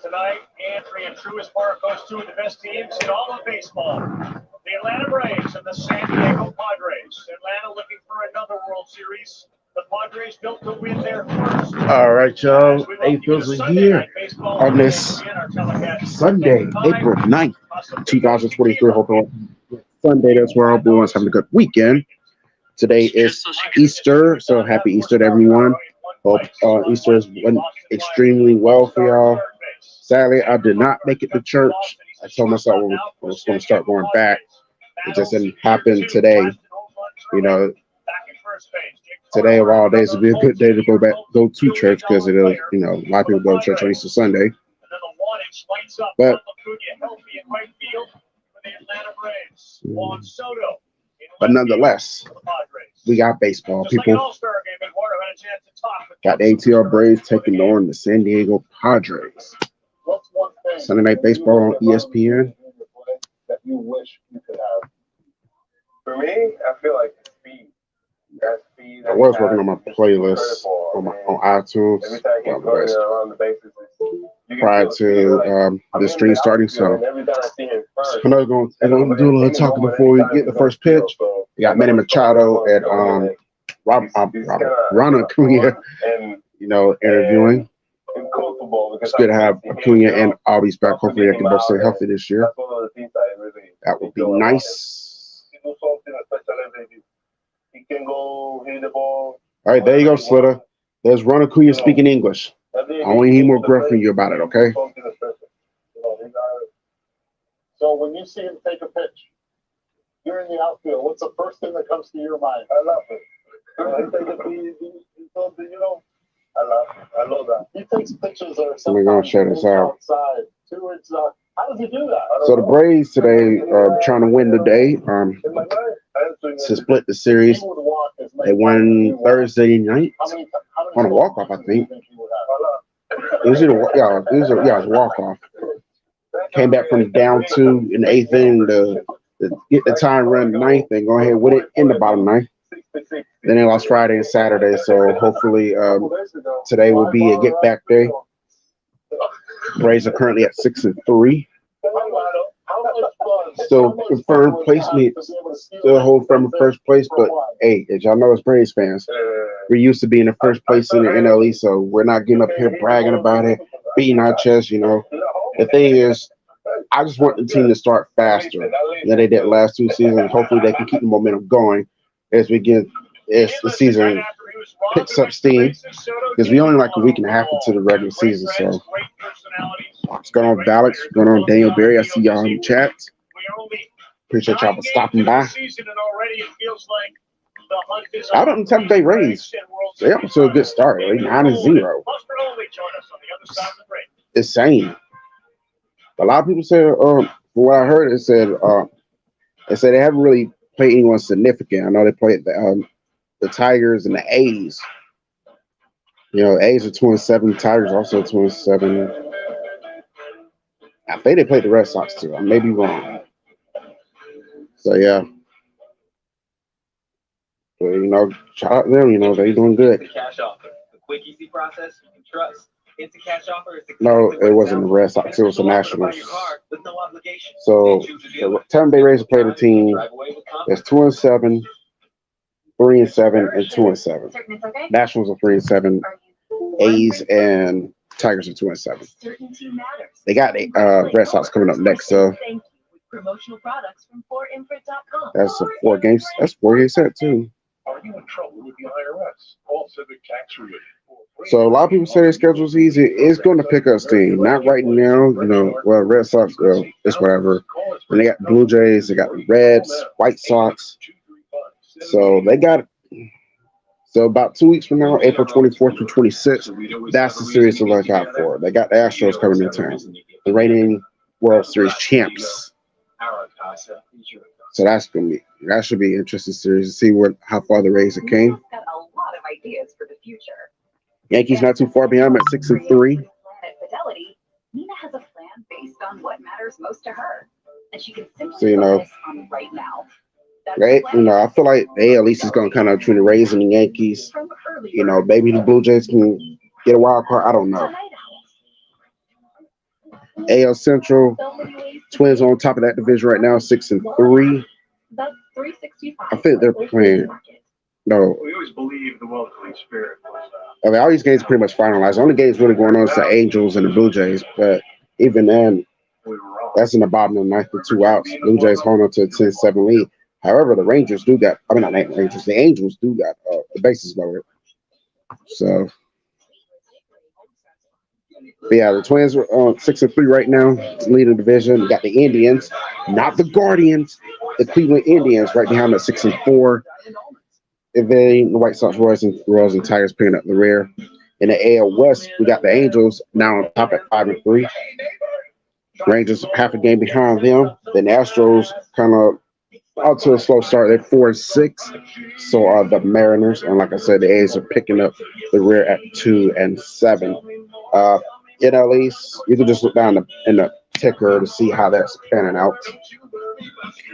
tonight, Antry and Truist Marcos, two of the best teams in all of baseball. The Atlanta Braves and the San Diego Padres. Atlanta looking for another World Series. The Padres built to win their first. All right, y'all. A-Fizzle here on this Sunday, April 9th, 2023. Hope Sunday, that's where everyone's having a good weekend. Today is Easter, so happy Easter to everyone. Hope Easter has went extremely well for y'all. Sadly, I did not make it to church. I told myself I was going to start going back. It just didn't happen today. You know, today of all days would be a good day to go to church because it'll, a lot of people go to church on Easter Sunday. But nonetheless, we got baseball, people. Got the ATL Braves taking on the San Diego Padres. Sunday Night Baseball on ESPN. That you wish you could have. For me, I feel like speed. That speed. I was working on my playlist on iTunes prior to the stream starting. So I know we're going to do a little talking before we get the first pitch. We got Manny Machado and Ron Acuna, interviewing. It's good to have Acuna and Albies back. Hopefully they can both stay healthy this year. That would be nice. All right, there you go, Slitter. There's Ron Acuna speaking English. I want to hear more gruff from you about it, okay? So when you see him take a pitch, you're in the outfield. What's the first thing that comes to your mind? I love it. I love that. He takes pictures that are sometimes we're gonna share this out. Outside. How does he do that? So the Braves today are trying to win the day. To split the series. They won Thursday night on a walk-off, I think. It was a walk-off. Came back from down 2 in the 8th inning to get the time run ninth and go ahead with it in the bottom ninth. Then they lost Friday and Saturday, so hopefully today will be a get-back day. Braves are currently at 6-3. Still confirmed placement, still hold firm in first place, but hey, as y'all know as Braves fans, we're used to being in first place in the NLE, so we're not getting up here bragging about it, beating our chest, The thing is, I just want the team to start faster than they did last 2 seasons. Hopefully they can keep the momentum going as the season picks up steam, because we only like a week and a half into the regular season. So what's going on, Alex? What's going on, Daniel Berry? I see y'all in the chat. Appreciate y'all for stopping by. Out on the Tampa Bay Rays, they up to a good start, right? 9-0. Insane. A lot of people said, from what I heard, they said they haven't really played anyone significant. I know they played the Tigers and the A's. A's are 2-7. Tigers also 2-7. I think they played the Red Sox too. I may be wrong. So yeah. But, shout out to them. They're doing good. Cash offer, the quick, easy process you can trust. Instant cash offer is no, it wasn't the Red Sox. It was the Nationals. So the Tampa Bay Rays played a team that's 2-7, 3-7, and 2-7. Nationals are 3-7. A's and Tigers are 2-7. They got Red Sox coming up next. So that's a 4-game. That's 4-game set too. Are you in trouble with the IRS? Call Civic Tax Relief. So a lot of people say their schedule's easy. It's going to pick up steam. Not right now, Red Sox, it's whatever. And they got Blue Jays, they got Reds, White Sox. So they got so about 2 weeks from now, April 24th to 26th, that's the series to look out for. They got the Astros coming in town, the reigning World Series champs. So that should be an interesting series to see how far the Rays came. Got a lot of ideas for the future. Yankees not too far behind at 6-3. Fidelity, Nina has a plan based on what matters most to her, and she can simply focus on right now. Right, I feel like they at least is going to kind of between the Rays and the Yankees. Maybe the Blue Jays can get a wild card. I don't know. AL Central, Twins on top of that division right now, 6-3. I think they're playing. No, We always believe the welcoming spirit was. I mean, all these games are pretty much finalized. The only games really going on is the Angels and the Blue Jays. But even then, We were wrong. that's in the bottom of the ninth with 2 outs. Blue Jays holding on to a 10-7 lead. However, the Rangers do got. I mean, not the Rangers. The Angels do got the bases loaded. So, but yeah, the Twins are on 6-3 right now, leading the division. You got the Indians, not the Guardians, the Cleveland Indians right behind at 6-4. And then the White Sox, Royals, and Tigers picking up the rear. In the AL West, we got the Angels now on top at 5-3. Rangers half a game behind them. The Astros kind of out to a slow start. They're 4-6. So are the Mariners. And like I said, the A's are picking up the rear at 2-7. NL East, you can just look down in the ticker to see how that's panning out.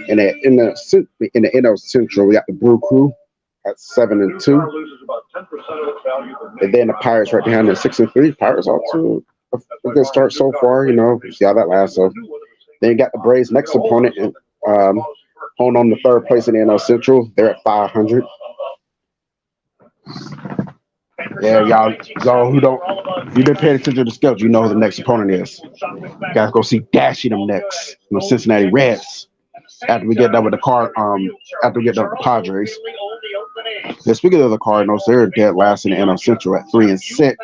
And in the NL Central, we got the Brew Crew at 7-2. And then the Pirates right behind at 6-3. Pirates off to a good start so far, see how that lasts. So then you got the Braves next opponent and holding on to third place in the NL Central. They're at 500. Yeah, y'all who don't, you've been paying attention to the schedule, you know who the next opponent is. Guys, go see Dashy them next. The Cincinnati Reds. After we get done with the after we get done with the Padres. Now, speaking of the Cardinals, they're dead last in the NL Central at 3-6.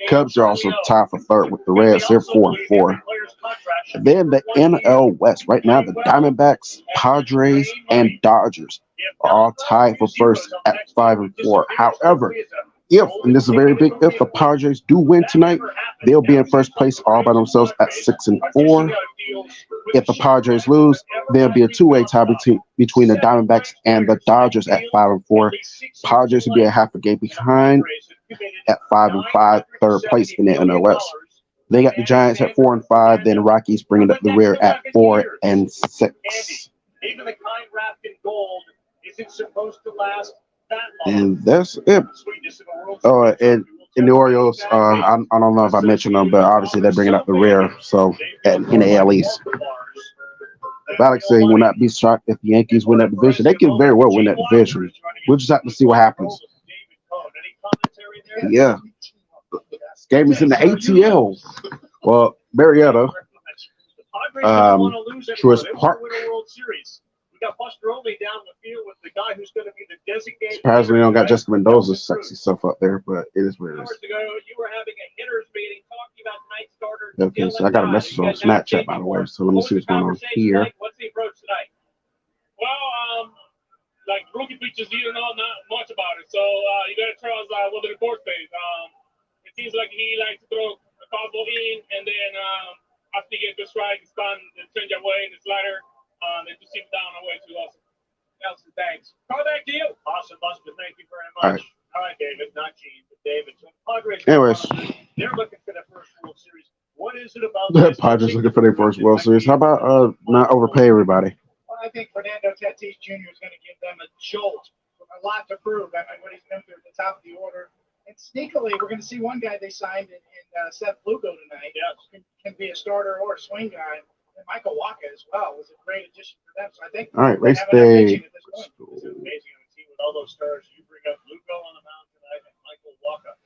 Cubs are also tied for third with the Reds. They're 4-4. And then the NL West. Right now, the Diamondbacks, Padres, and Dodgers are all tied for first at 5-4. However, and this is a very big if, the Padres do win tonight, they'll be in first place all by themselves at 6-4. If the Padres lose, there'll be a two-way tie between the Diamondbacks and the Dodgers at 5-4. Padres will be a half a game behind at 5-5, third place in the NL West. They got the Giants at 4-5, then the Rockies bringing up the rear at 4-6. Even the kind wrapped in gold isn't supposed to last that long. And that's it. And in the Orioles, I don't know if I mentioned them, but obviously they're bringing up the rear. So in the AL East, Alex said he will not be shocked if the Yankees win that division. They can very well win that division. We'll just have to see what happens. Yeah. This game is in the ATL. Well, Marietta, Truist Park. Surprisingly, we don't got Jessica Mendoza's sexy stuff up there, but it is what it is. Okay, so I got a message on Snapchat, by the way, so let me see what's going on here. What's the approach tonight? Well, like rookie pitchers, you don't know not much about it, so you got to trust what the report says. It seems like he likes to throw a fastball in, and then after he gets the strike, he's done the change away and the slider, and to sit down away to us. Nelson, thanks. Call back to you. Awesome, Buster. Thank you very much. All right, David. Not Gene, but David. So Padres. Anyways, they're looking for their first World Series. What is it about the Padres looking for their first World Series? How about not overpay everybody? Well, I think Fernando Tatis Jr. is going to give them a jolt, a lot to prove. I mean, what he's been through at the top of the order. And sneakily, we're going to see one guy they signed in Seth Lugo tonight. Yes. Can be a starter or a swing guy. And Michael Wacha as well was a great addition for them. So I think. All right, race day. It's amazing on a team with all those stars. You bring up Lugo on the mound tonight and Michael Wacha.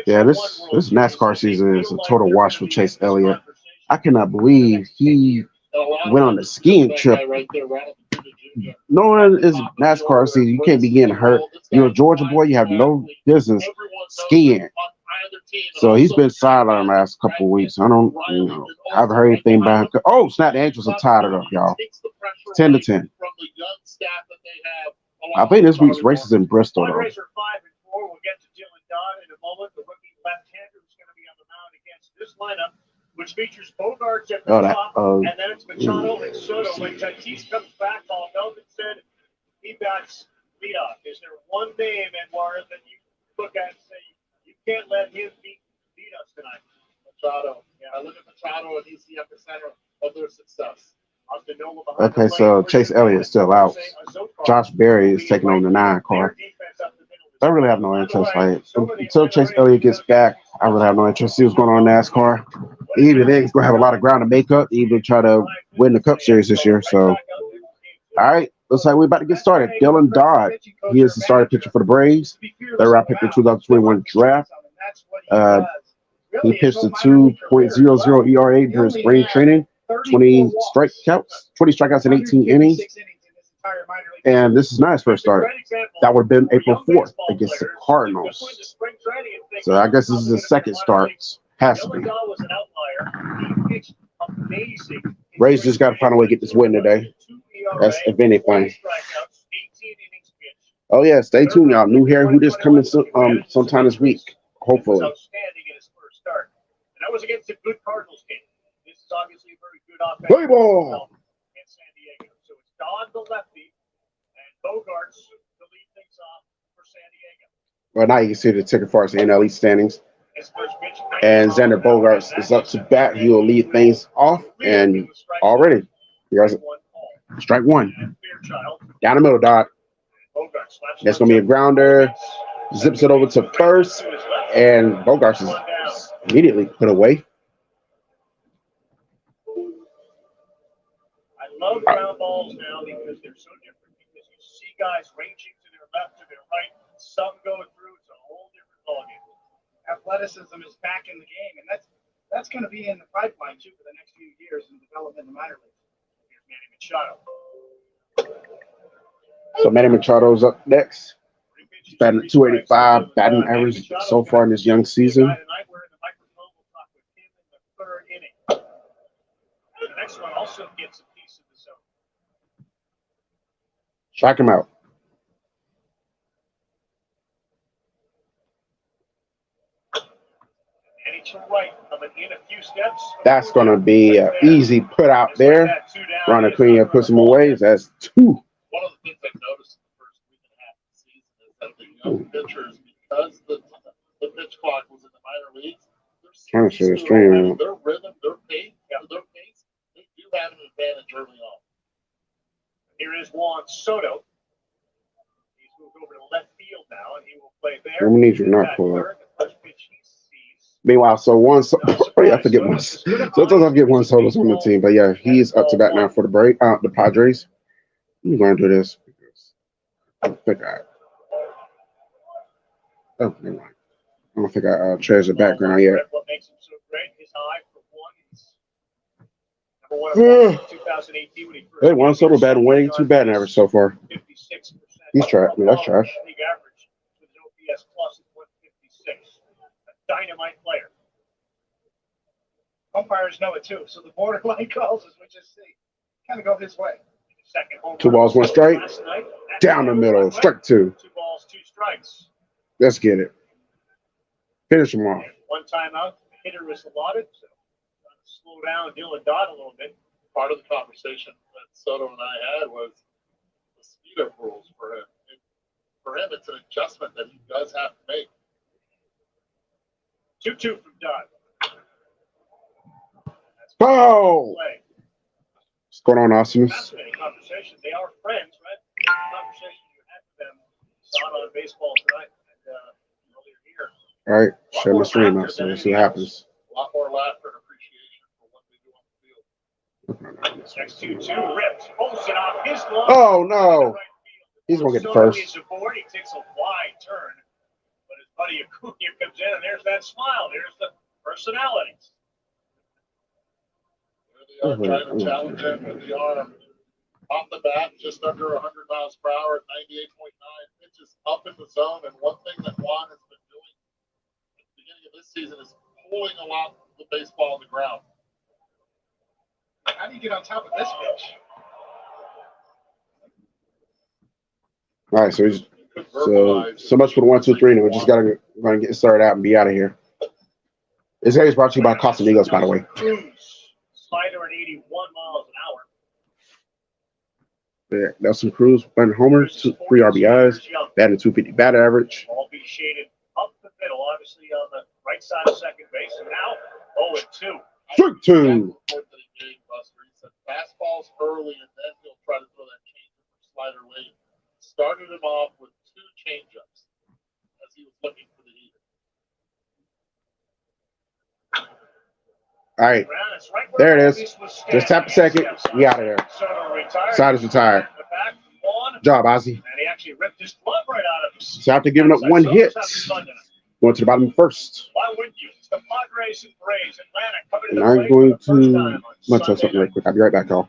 Yeah, this NASCAR season is a total wash for Chase Elliott. I cannot believe he went on a skiing trip. Knowing it's NASCAR season, you can't be getting hurt. You're a Georgia boy, you have no business skiing. So he's been sidelined the last couple of weeks. I haven't heard anything about him. Oh, snap, the Angels are tied it up, y'all. 10-10. I think this week's race is in Bristol, though. Padres are 5-4. We'll get to Dylan Dodd in a moment. The rookie left-hander who's going to be on the mound against this lineup, which features Bogarts at the top, and then it's Machado and Soto. When Tatis comes back, Paul Melvin said he bats leadoff. Is there one name, Edward, that you look at and say you can't let him beat us tonight? Machado. Yeah, I look at Machado and he's the epicenter of their success. Okay, so Chase Elliott's still out. Josh Berry is taking on the 9 car. I really have no interest. Like until Chase Elliott gets back, I really have no interest. See what's going on in NASCAR. Even then, he's gonna have a lot of ground to make up to even try to win the Cup Series this year. So, all right, looks like we're about to get started. Dylan Dodd, he is the starting pitcher for the Braves. Third round pick in 2021 draft. He pitched a 2.00 ERA during spring training, 20 strikeouts in 18 innings. And this is not his first start. That would have been April 4th against the Cardinals. So I guess this is his second start. Has to be. Rays just got to find a way to get this win today. That's if anything. Oh yeah, stay tuned, y'all. New hair who just coming sometime this week, hopefully. That was against a good Cardinals team. This is obviously a very good offense. Play ball in San Diego. So it's Dodd the lefty and Bogarts to lead things off for San Diego. Well, now you can see the ticket for us in NL East standings. And Xander Bogarts is up to bat. He will lead things off, and already here's strike one. Down the middle, Dodd. That's gonna be a grounder. Zips it over to first, and Bogarts is immediately put away. I love ground balls now because they're so different. Because you see guys ranging to their left, to their right, some going through. It's a whole different ballgame. Athleticism is back in the game, and that's going to be in the pipeline too for the next few years in development in the minor leagues. Here's Manny Machado. So Manny Machado's up next. He's batting 285, batting average so far in this young season. The next one also gets a piece of the zone. Strike him out. And to right, coming in a few steps. That's going to be an easy put out there. Ron Acuna puts him away. That's two. One of the things I've noticed in the first week and a half of the season is that the young pitchers, because the pitch clock was in the minor leagues, Trying to show the stream. their rhythm, their pace, they do have an advantage early on. Here is Juan Soto. He's moved over to left field now, and he will play there. We need you to not pull up. Meanwhile, so I forget one. Sometimes I get one Soto's on the team, but yeah, he's up to bat now for the Padres. I'm going to do this because I think oh, never mind. I don't think I changed the background yet. What makes him so great? His eye for one is number one in 2018 when he first. Hey, Juan Soto batting way too bad average so far. 56%. He's trash. I mean, that's trash. League average with an OPS plus of 156. A dynamite player. Umpires know it too, so the borderline calls, as we just see, kind of go his way. Second home 2 balls, 1 strike. Down the middle. Strike 2. 2 balls, 2 strikes. Let's get it. Finish him off. One timeout. The hitter was allotted, so trying to slow down Dylan Dodd a little bit. Part of the conversation that Soto and I had was the speed up rules for him. For him, it's an adjustment that he does have to make. 2-2 from Dodd. Oh! What's going on, Awesomeness? Fascinating conversation. They are friends, right? The conversation you had with them. Saw it on baseball tonight and earlier here. All right, share my stream now, so we'll see what happens. A lot more laughter and appreciation for what they do on the field. Next 2-2 ripped. Olsen off his glove. Oh, no. He's going to get the first. He's aboard. He takes a wide turn. But his buddy Acuna comes in, and there's that smile. There's the personalities. There they are trying to challenge him with the arm. Off the bat, just under 100 miles per hour at 98.9. Pitches up in the zone. And one thing that Juan has been doing at the beginning of this season is pulling a lot of the baseball on the ground. How do you get on top of this pitch? All right, so much for the 1, 2, 3. And we just gotta get started out and be out of here. This game is brought to you by Casamigos, by the way. Slider at 81 miles an hour. Yeah, Nelson Cruz, 1 homer, 3 RBIs, batting 250 batting average. All be shaded up the middle, obviously on the right side of second base. And now 0-2. Strike 2. He said fastballs early, and then he'll try to throw that changeup or slider late. Started him off with 2 changeups. looking for the heater. All right. There it is. Just tap a second. We out of there. Side is retired. Job, Ozzy. And he actually ripped his glove right out of him. So after giving up one hit, going to the bottom first. Why wouldn't you? It's the Padres and Braves. Atlanta coming to And the I'm plate going for the first to time on munch on Sunday something right night. quick. I'll be right back, y'all.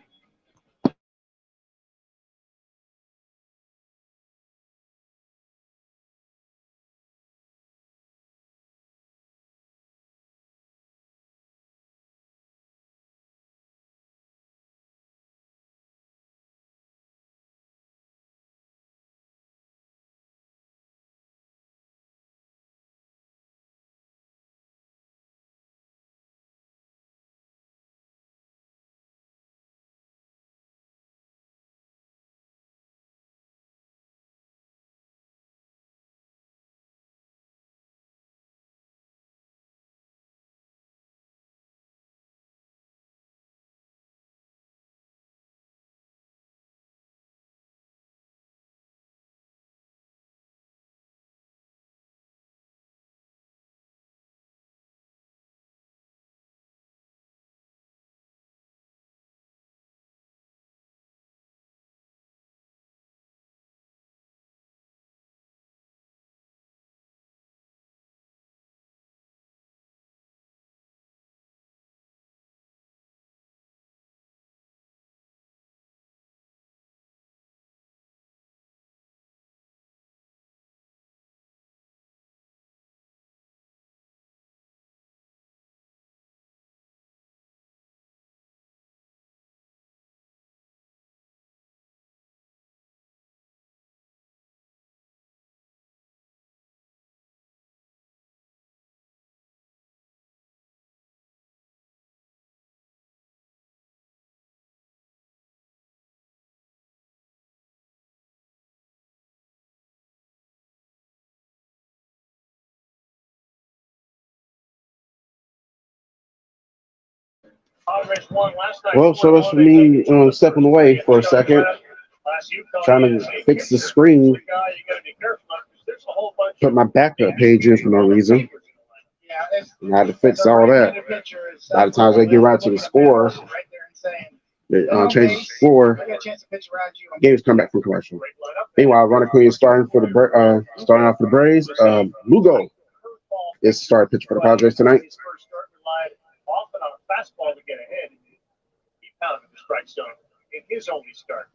Padres won last night. Well, so that's for me stepping away for a second, trying to fix the screen. Put my backup page in for no reason. I had to fix all that. A lot of times I get right to the score, they change the score. Games come back from commercial. Meanwhile, Ron Acuna starting for the starting off for the Braves. Lugo is the starting pitcher for the Padres tonight. Often on a fastball to get ahead. He pounded the strike zone in his only start.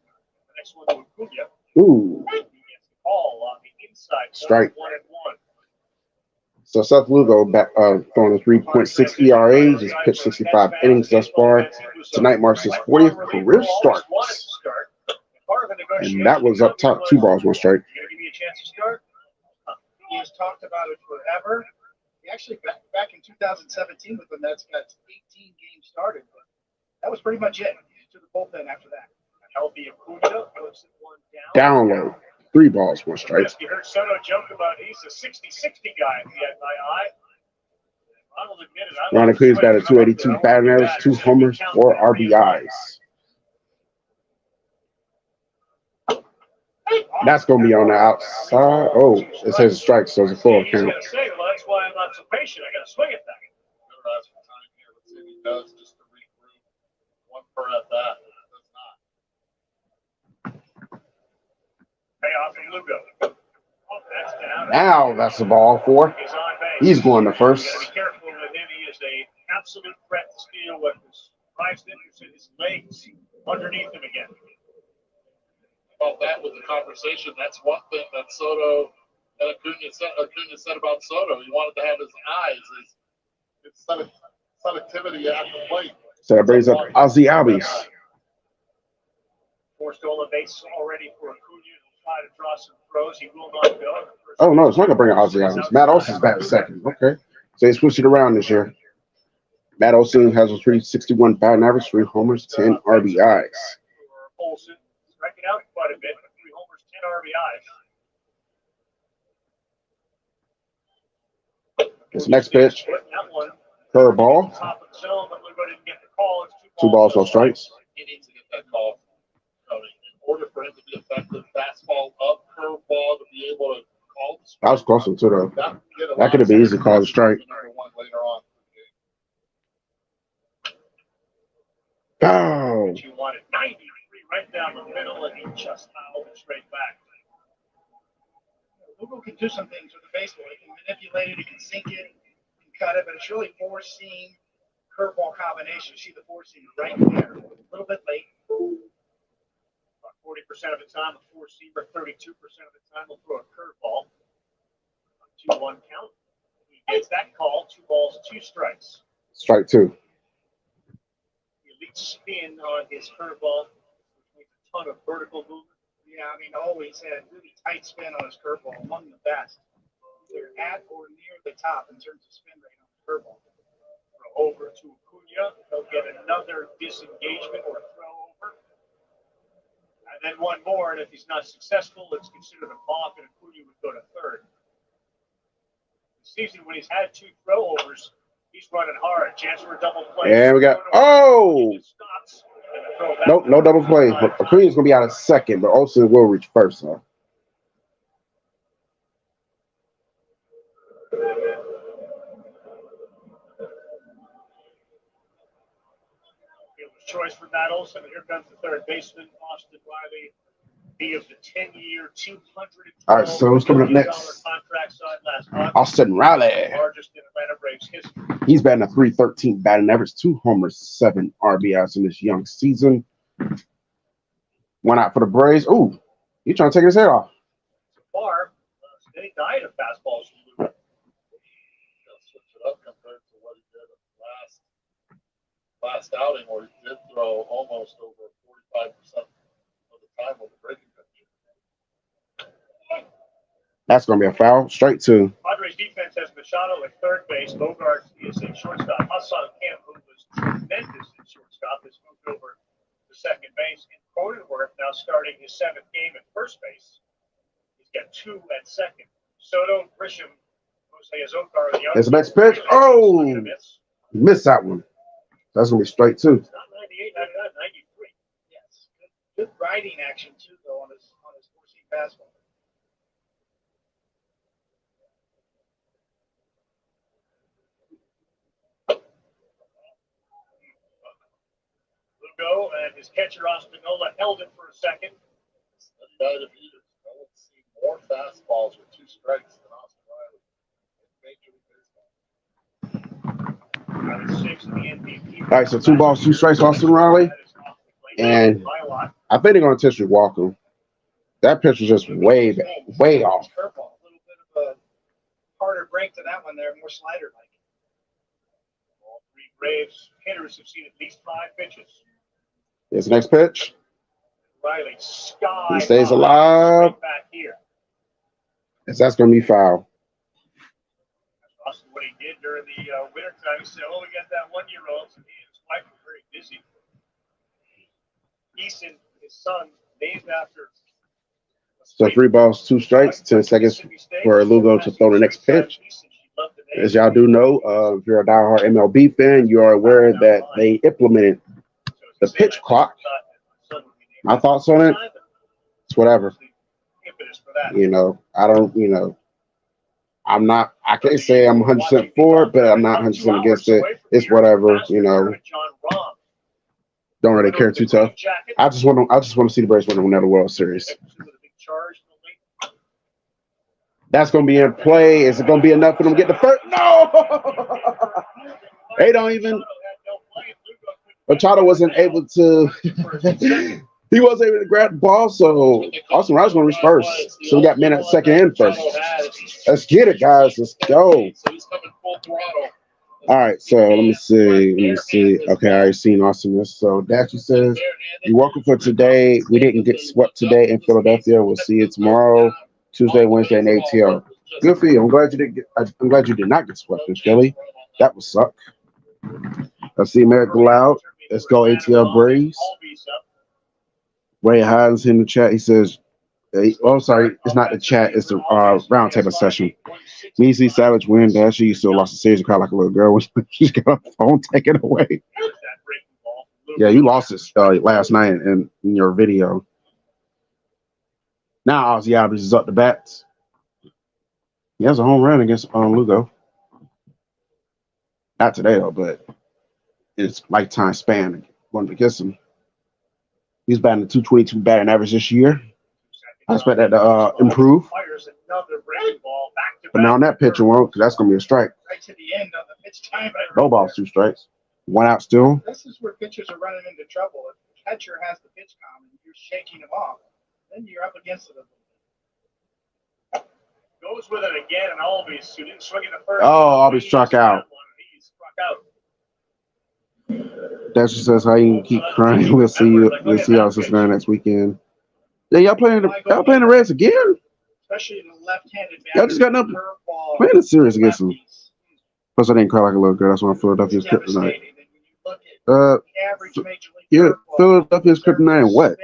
The next one to Acuna. Ooh. He gets the call on the inside. Strike. 1-1. So Seth Lugo back throwing a 3.6 ERA, just pitched 65 innings thus far. Tonight marks his 40th career start. And that was up top, 2 balls, 1 strike. You gonna give me a chance to start? He has talked about it forever. He actually back in 2017 with the Mets got 18 games started, but that was pretty much it. To the bullpen after that. Healthy Acuna puts it one Down low, 3 balls, 1 strike. You heard Soto joke about he's a 60-60 guy if he had my eye. Ronald admitted, Ron Acuna's got a 282 batting average, 2 homers, 4 RBIs. That's going to be on the outside. Oh, it says a strike, so it's a full count. Well, that's why I'm not so patient. I got to swing it back. Remember, that's what time here. Let's see if he does just to regroup. 1 per at that. Does not. Payoff from Lugo. Oh, that's down. Now that's the ball 4. He's on base. He's going to first. Be careful with him. He is an absolute threat to steal with his drives into his legs underneath him again. About that with the conversation, that's one thing that Soto and Acuna said about Soto. He wanted to have his eyes, his selectivity at the plate. So that brings up Ozzy Albies. 4 stolen bases already for Acuna. He'll try to draw some throws. He will not go. Oh, no, it's not going to bring up Ozzy Albies. Matt Olson's back in second. Okay. So they switched it around this year. Matt Olson has a 361 batting average, 3 homers, 10 RBIs. Olson striking out quite a bit, 3 homers, 10 RBIs. This next pitch, curveball. Top of the zone, but Lugo didn't get the call. It's 2 balls, no strikes. He needs to get that call. In order for him to be effective, fastball up, curveball to be able to That was closer to the. That could have been easy called a strike. Oh. You wanted 93 right down the middle, and he just fouled it straight back. Lugo can do some things with the baseball. He can manipulate it, he can sink it, he can cut it, but it's really four-seam curveball combination. You see the four-seam right there. A little bit late. About 40% of the time, a four-seamer, 32% of the time, will throw a curveball. 2-1 count. He gets that call. 2 balls, 2 strikes. Strike 2. The elite spin on his curveball, which makes a ton of vertical movement. Yeah, I mean, always had really tight spin on his curveball, among the best. They're at or near the top in terms of spin rate on his curveball. Throw over to Acuna. He'll get another disengagement or throw over. And then one more, and if he's not successful, it's considered a balk, and Acuna would go to third. This season, when he's had 2 throw-overs, he's running hard. Chance for a double play. And we got Nope, no double play. Acuna's gonna be out of second, but Olsen will reach first. Huh? Choice for Matt Olson, and here comes the third baseman, Austin Riley. He of the 10-year, $212 All right, so who's coming up next? Contract signed last August. Austin Riley. Largest in Atlanta Braves history. He's batting a .313 batting average, 2 homers, 7 RBIs in this young season. One out for the Braves. Ooh, you trying to take his head off? So far, they died of fastballs. Switch it up compared to what he did last outing, where he did throw almost over 45% of the time with the breaking pitch. That's going to be a foul. Straight 2. Padres defense has Machado at third base. Bogart is in shortstop. Hassan Kemp, who was tremendous in shortstop, has moved over to second base. And Cronenworth now starting his 7th game at first base. He's got 2 at second. Soto, Grisham, Jose Azocar. There's the next pitch. Oh, missed that one. That's going to be straight 2. It's not 98, 99, 93. Yes. Good riding action, too, though, on his four-seam fastball. Lugo and his catcher, Ospinola, held it for a second. No one's seen more fastballs with 2 strikes than Austin Riley. Major League Baseball. 6 in the MVP. All right, so 2 balls, 2 strikes, Austin Riley. And I think they're going to intentionally walk him. That pitch was just way off. A little bit of a harder break to that one there, more slider-like. All 3 Braves hitters have seen at least 5 pitches. Here's the next pitch. Riley, sky. He stays alive. Back here. Yes, that's going to be foul. That's Austin what he did during the winter time. He said, "Oh, we got that 1-year-old." So he and his wife were very busy. Easton, his son, named after. So 3 balls, 2 strikes, 10 seconds for Lugo to throw the next pitch. As y'all do know, if you're a diehard MLB fan, you are aware that they implemented the pitch clock. My thoughts on it? It's whatever. You know, I can't say I'm 100% for it, but I'm not 100% against it. It's whatever, you know. Don't really care too tough. I just want to see the Braves win another World Series. That's going to be in play. Is it going to be enough for them to get the first? No! They don't even. Machado wasn't able to. He wasn't able to grab the ball, so Austin Riley's going to reach first. So we got men at second and first. Let's get it, guys. Let's go. All right, so let me see. Okay, I already seen Austin this. So Daxter says, "You're welcome for today. We didn't get swept today in Philadelphia. We'll see you tomorrow, Tuesday, Wednesday, and ATL. Good for you. I'm glad you did not get swept in Philly. That would suck. Let's see America Loud. Let's go ATL Braves. Ray Hines in the chat. He says, sorry, it's not the chat. It's the roundtable session. Measly Savage win. Dashy still lost the series. You cry like a little girl when she got her phone taken away. Yeah, you lost it last night in your video. Now Ozzy Albies is up the bats. He has a home run against Lugo. Not today though, but it's lifetime span. Going against him. He's batting a 222 batting average this year. I expect that to improve. But now on that pitcher won't, because that's going to be a strike. Right to the end of the pitch time. No balls, 2 strikes. 1 out still. This is where pitchers are running into trouble. If the catcher has the pitch count and you're shaking him off, then you're up against it. Goes with it again, and Albies, who didn't swing in the first. Oh, Albies struck out. He struck out. That just says how you can keep crying. We'll see how it's going next weekend. Yeah, y'all playing the Reds again? Especially the left-handed batter. Y'all just got up playing the series against them. Plus, I didn't cry like a little girl. That's why Philadelphia's kryptonite. Yeah, Philadelphia's kryptonite and what?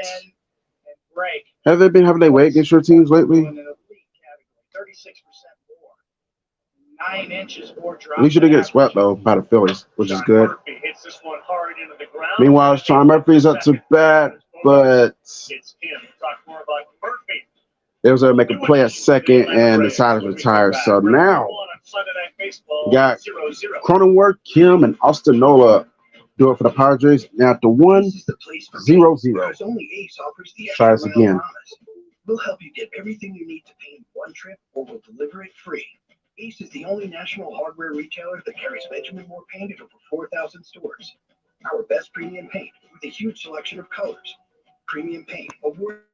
Have they been having their way against your teams lately? 36% more. 9 inches more drop. We should have get swept though by the Phillies, which is good. Meanwhile, Sean Murphy's up to bat, but they was able to make a play at second and decided to retire. So now we got Cronenworth, Kim, and Austin Nola do it for the Padres. Now at the 1-0-0. Try this again. We'll help you get everything you need to paint one trip, or we'll deliver it free. Ace is the only national hardware retailer that carries Benjamin Moore paint at over 4,000 stores. Our best premium paint with a huge selection of colors. Premium paint, award.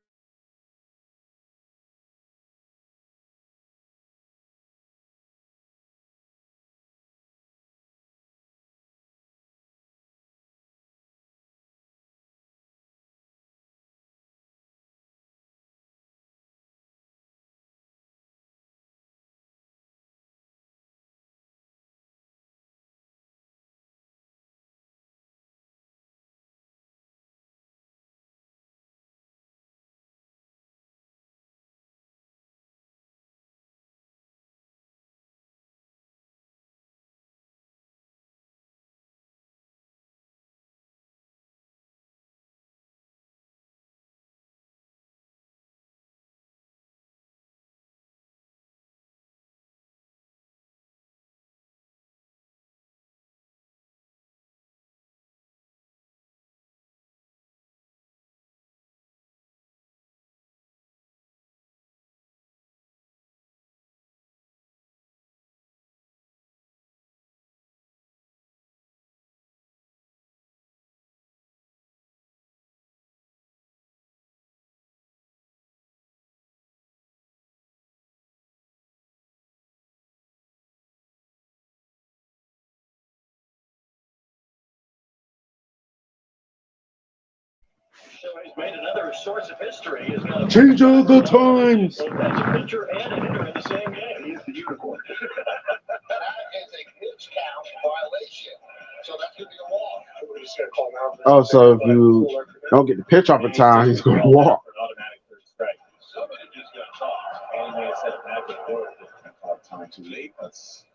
He's made another source of history. Change of the times. That's a pitcher and a hitter in the same game. He's the unicorn. That is a pitch count violation. So that's going to be a walk. We're just going to call now. Oh, so if you don't get the pitch off in time, he's going to walk. Automatic third strike. Somebody just got tossed. And they said that before. Time too late. That's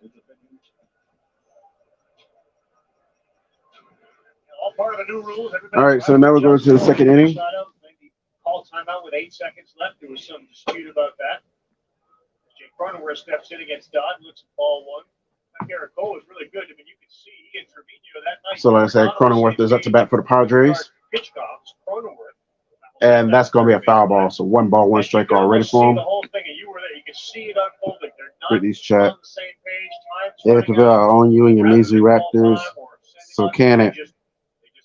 all part of the new rules. All right, so now we're going to the second inning. Call timeout with 8 seconds left. There was some dispute about that. Jake Cronenworth steps in against Dodd, looks at ball 1. Garrett Cole was really good. I mean, you can see he and Trevino that night. So like I said, Cronenworth is up to bat for the Padres. And that's going to be a foul ball. So 1 ball, 1 strike already for him. The whole thing, and you were there. You can see it unfolding. They're not Pretty chat. on the same page. Yeah, on you and your Measly Raptors. So can it? They just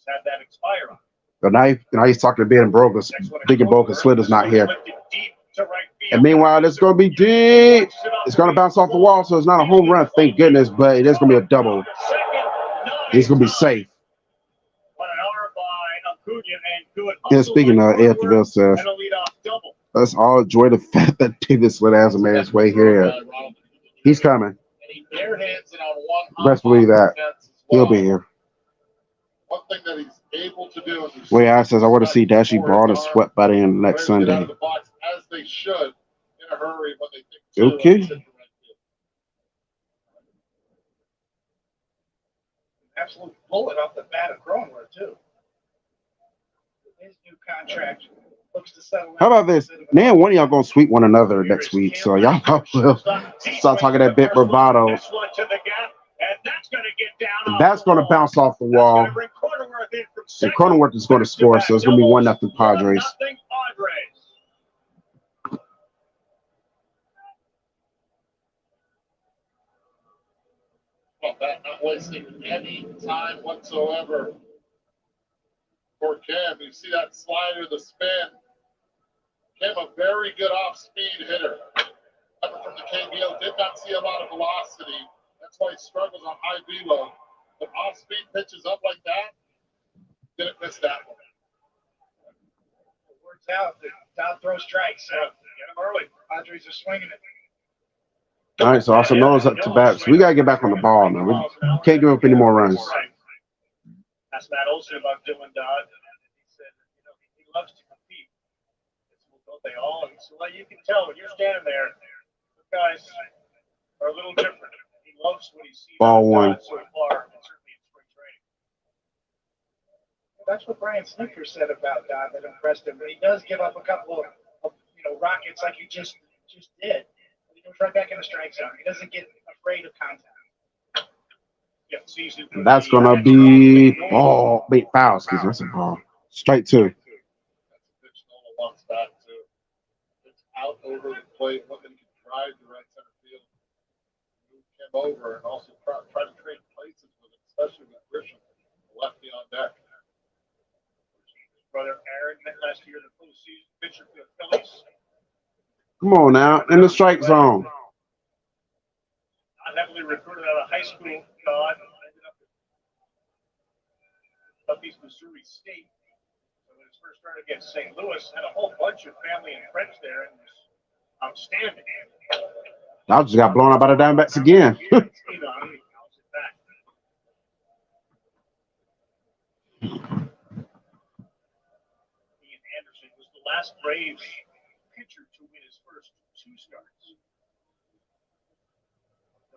had that expire on. But now he's talking to Ben Brogus. Thinking Bogus Slitter's not here. And meanwhile, it's going to be deep. It's going to bounce off the wall, so it's not a home run, thank goodness, but it is going to be a double. He's going to be safe. And speaking of A-Fizzle says, let's all enjoy the fact that Davis Slitter has made his way here. He's coming. Best believe that. He'll be here. one thing that he's able to do. Wait, I says I want to see Dashy Broad and Sweat by the end next Sunday. The box as they should in a hurry when they think Okay. Absolute bullet off the bat of Cronenworth, too. His new contract looks to settle. How about this? Man, one of y'all gonna sweep one another next week, so y'all will start talking that bit bravado. This one to the gap, and that's going to get down. And that's gonna bounce off the wall. And Cronenworth is going to score, so it's gonna be 1-0 Padres. Not wasting any time whatsoever for Kim. You see that slider, the spin. Kim, a very good off-speed hitter. Coming from the KBO, did not see a lot of velocity. That's why he struggles on high velo. But off-speed pitches up like that, didn't miss that one. Words out. Down throw strikes. Get him early. Padres are swinging it. All right, so also Noah's up to bat. So we got to get back on the ball now. We can't give up any more runs. That's Matt Olson about Dylan Dodd. He said, he loves to compete. Don't they all? He said, well, you can tell when you're standing there, the guys are a little different. He loves what he's seen Ball one. So far, and certainly in spring training. That's what Brian Snitker said about Dodd that impressed him. But he does give up a couple of rockets like he just did. He goes right back in the strike zone. He doesn't get afraid of contact. That's gonna be ball. Wait, foul. Excuse me. That's a ball. Strike two. That's a pitch Nola wants back to. It's out over the plate, looking to drive the right center field. Move Kim over and also try to trade places with him, especially with Grisham, lefty on deck. His brother Aaron met last year in the postseason, pitcher for the Phillies. Come on now, in the strike zone. Not heavily recruited out of high school, Dodd ended up at Southeast Missouri State. So when his first started against St. Louis, had a whole bunch of family and friends there, and was outstanding. I just got blown out by the Diamondbacks again. Ian Anderson was the last Braves pitcher to win his first two starts.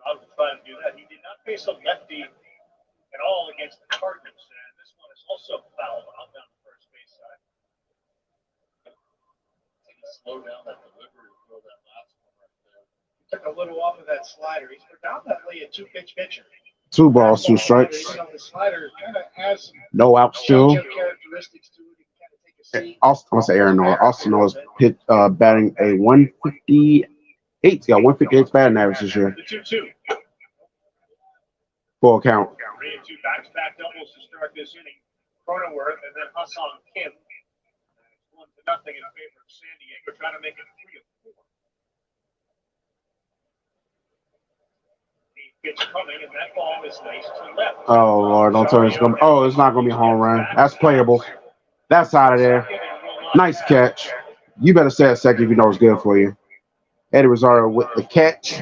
I was trying to do that. He did not face a lefty at all against the Cardinals, and this one is also fouled out down the first base side. Slow down that delivery to throw that last one right there. He took a little off of that slider. He's predominantly a two-pitch pitcher. 2 balls, 2 strikes. The slider kind of has No outs, still. characteristics to it. He can kind of take a seat. Austin, I want to say Aaron Noah. Austin Noah's batting a 158. He's got 158 batting average this year. The 2-2. Full count. 3 and 2 back-to-back doubles to start this inning. Cronenworth and then Hassan Kim. 1-0 in favor of San Diego, trying to make it 3 of 4. He gets coming, and that ball is nice to left. Oh Lord, don't tell me it's gonna. Oh, it's not gonna be a home run. That's playable. That's out of there. Nice catch. You better say a second if you know it's good for you. Eddie Rosario with the catch.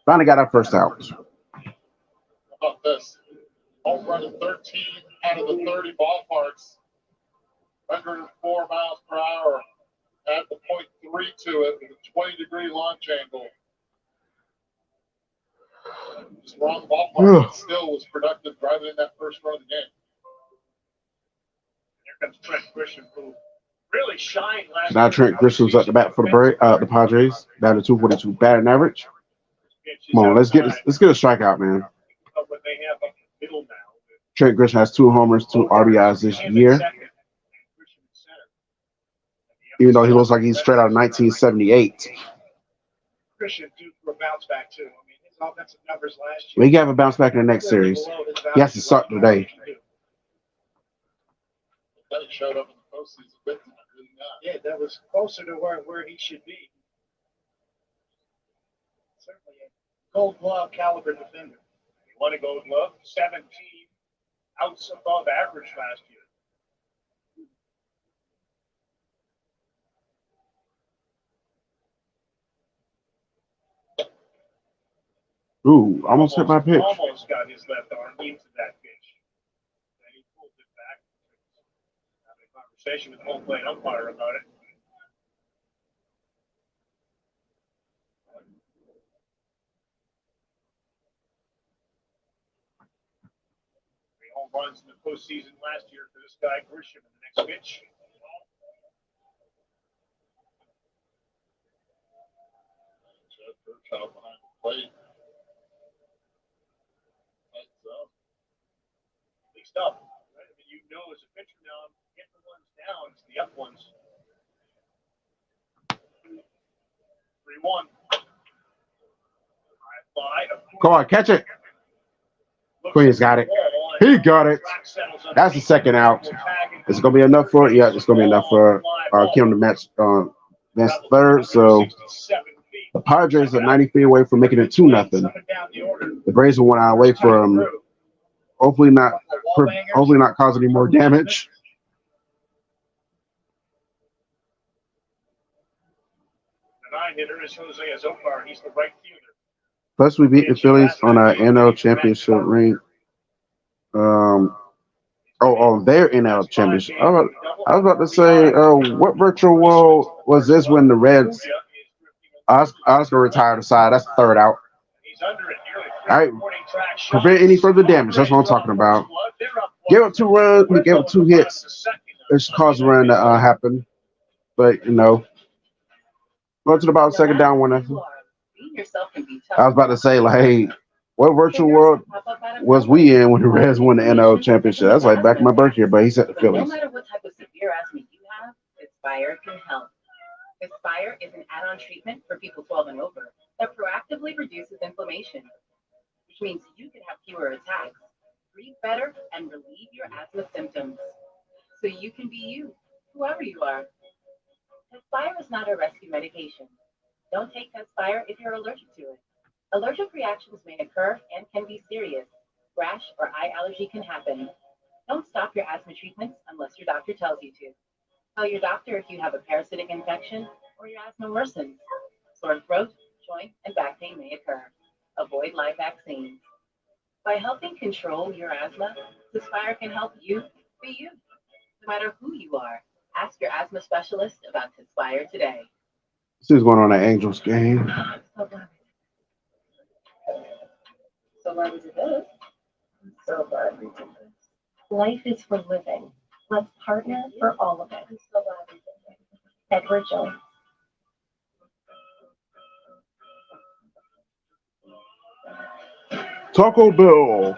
Finally got our first out. How about this? Home run in 13 out of the 30 ballparks. 104 miles per hour. Add the .3 to it with a 20-degree launch angle. Just wrong ballpark, but still was productive driving in that first run of the game. Here comes Trent Grisham, who really shined last Now Trent Grisham's at the bat for the Padres. Batting 242 batting average. Come on, let's get a strikeout, man. But they have a middle now. Trent Grisham has 2 homers, 2 RBIs this year. Even though he looks like he's straight out of 1978. Grisham due for a bounce back too. I mean, his offensive numbers last year. We can have a bounce back in the next series. He has to suck today. Then he showed up in the postseason with him. Really not. Yeah, that was closer to where he should be. Certainly a Gold Glove caliber defender. He won a Gold Glove, 17 outs above average last year. Ooh, almost hit my pitch. Almost got his left arm into that pitch. And he pulled it back. Having a conversation with the home plate umpire about it. 3 home runs in the postseason last year for this guy, Grisham, in the next pitch. Out behind the plate. Mixed up. Right? I mean, you know, as a pitcher now, get the ones down, it's the up ones. 3-1. Come on, catch it. Queen's got it. He got it. That's the second out. It's going to be enough for it. Yeah, it's going to be enough for Kim to match that's third. So the Padres are 90 feet away from making it 2-0. The Braves are 1 out away from hopefully not cause any more damage. The 9-hitter is Jose Azokar. He's the right fielder. Plus, we beat the Phillies on our NL championship ring. On their NL championship. I was about to say, what virtual world was this when the Reds? Oscar retired aside. That's the third out. All right, prevent any further damage. That's what I'm talking about. Give up 2 runs. We gave up 2 hits. It's caused a run to happen, but you know, go to the bottom, second down, 1-0. I was about to say, like, hey, what virtual world was we in when the Reds won the NL championship? That's like back in my birth year, but he said the Phillies. No matter what type of severe asthma you have, Aspire can help. Aspire is an add-on treatment for people 12 and over that proactively reduces inflammation, which means you can have fewer attacks, breathe better, and relieve your asthma symptoms. So you can be you, whoever you are. Aspire is not a rescue medication. Don't take Aspire if you're allergic to it. Allergic reactions may occur and can be serious. Rash or eye allergy can happen. Don't stop your asthma treatments unless your doctor tells you to. Tell your doctor if you have a parasitic infection or your asthma worsens. Sore throat, joint, and back pain may occur. Avoid live vaccines. By helping control your asthma, Aspire can help you be you. No matter who you are, ask your asthma specialist about Aspire today. This is going on an Angels game. So glad we did this. I'm so glad we did this. Life is for living. Let's partner for all of it. I'm so glad we did this. Edward Jones. Taco Bell.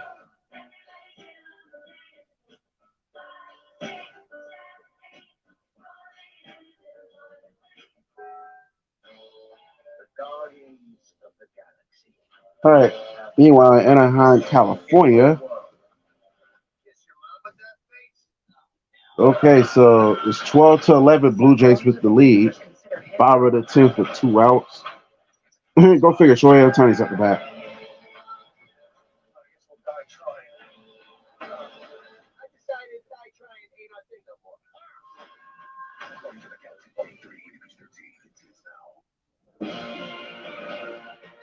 All right. Meanwhile, in Anaheim, California. Okay, so it's 12-11. Blue Jays with the lead. 5 of the 10 for 2 outs. Go figure. Shohei Ohtani's at the bat.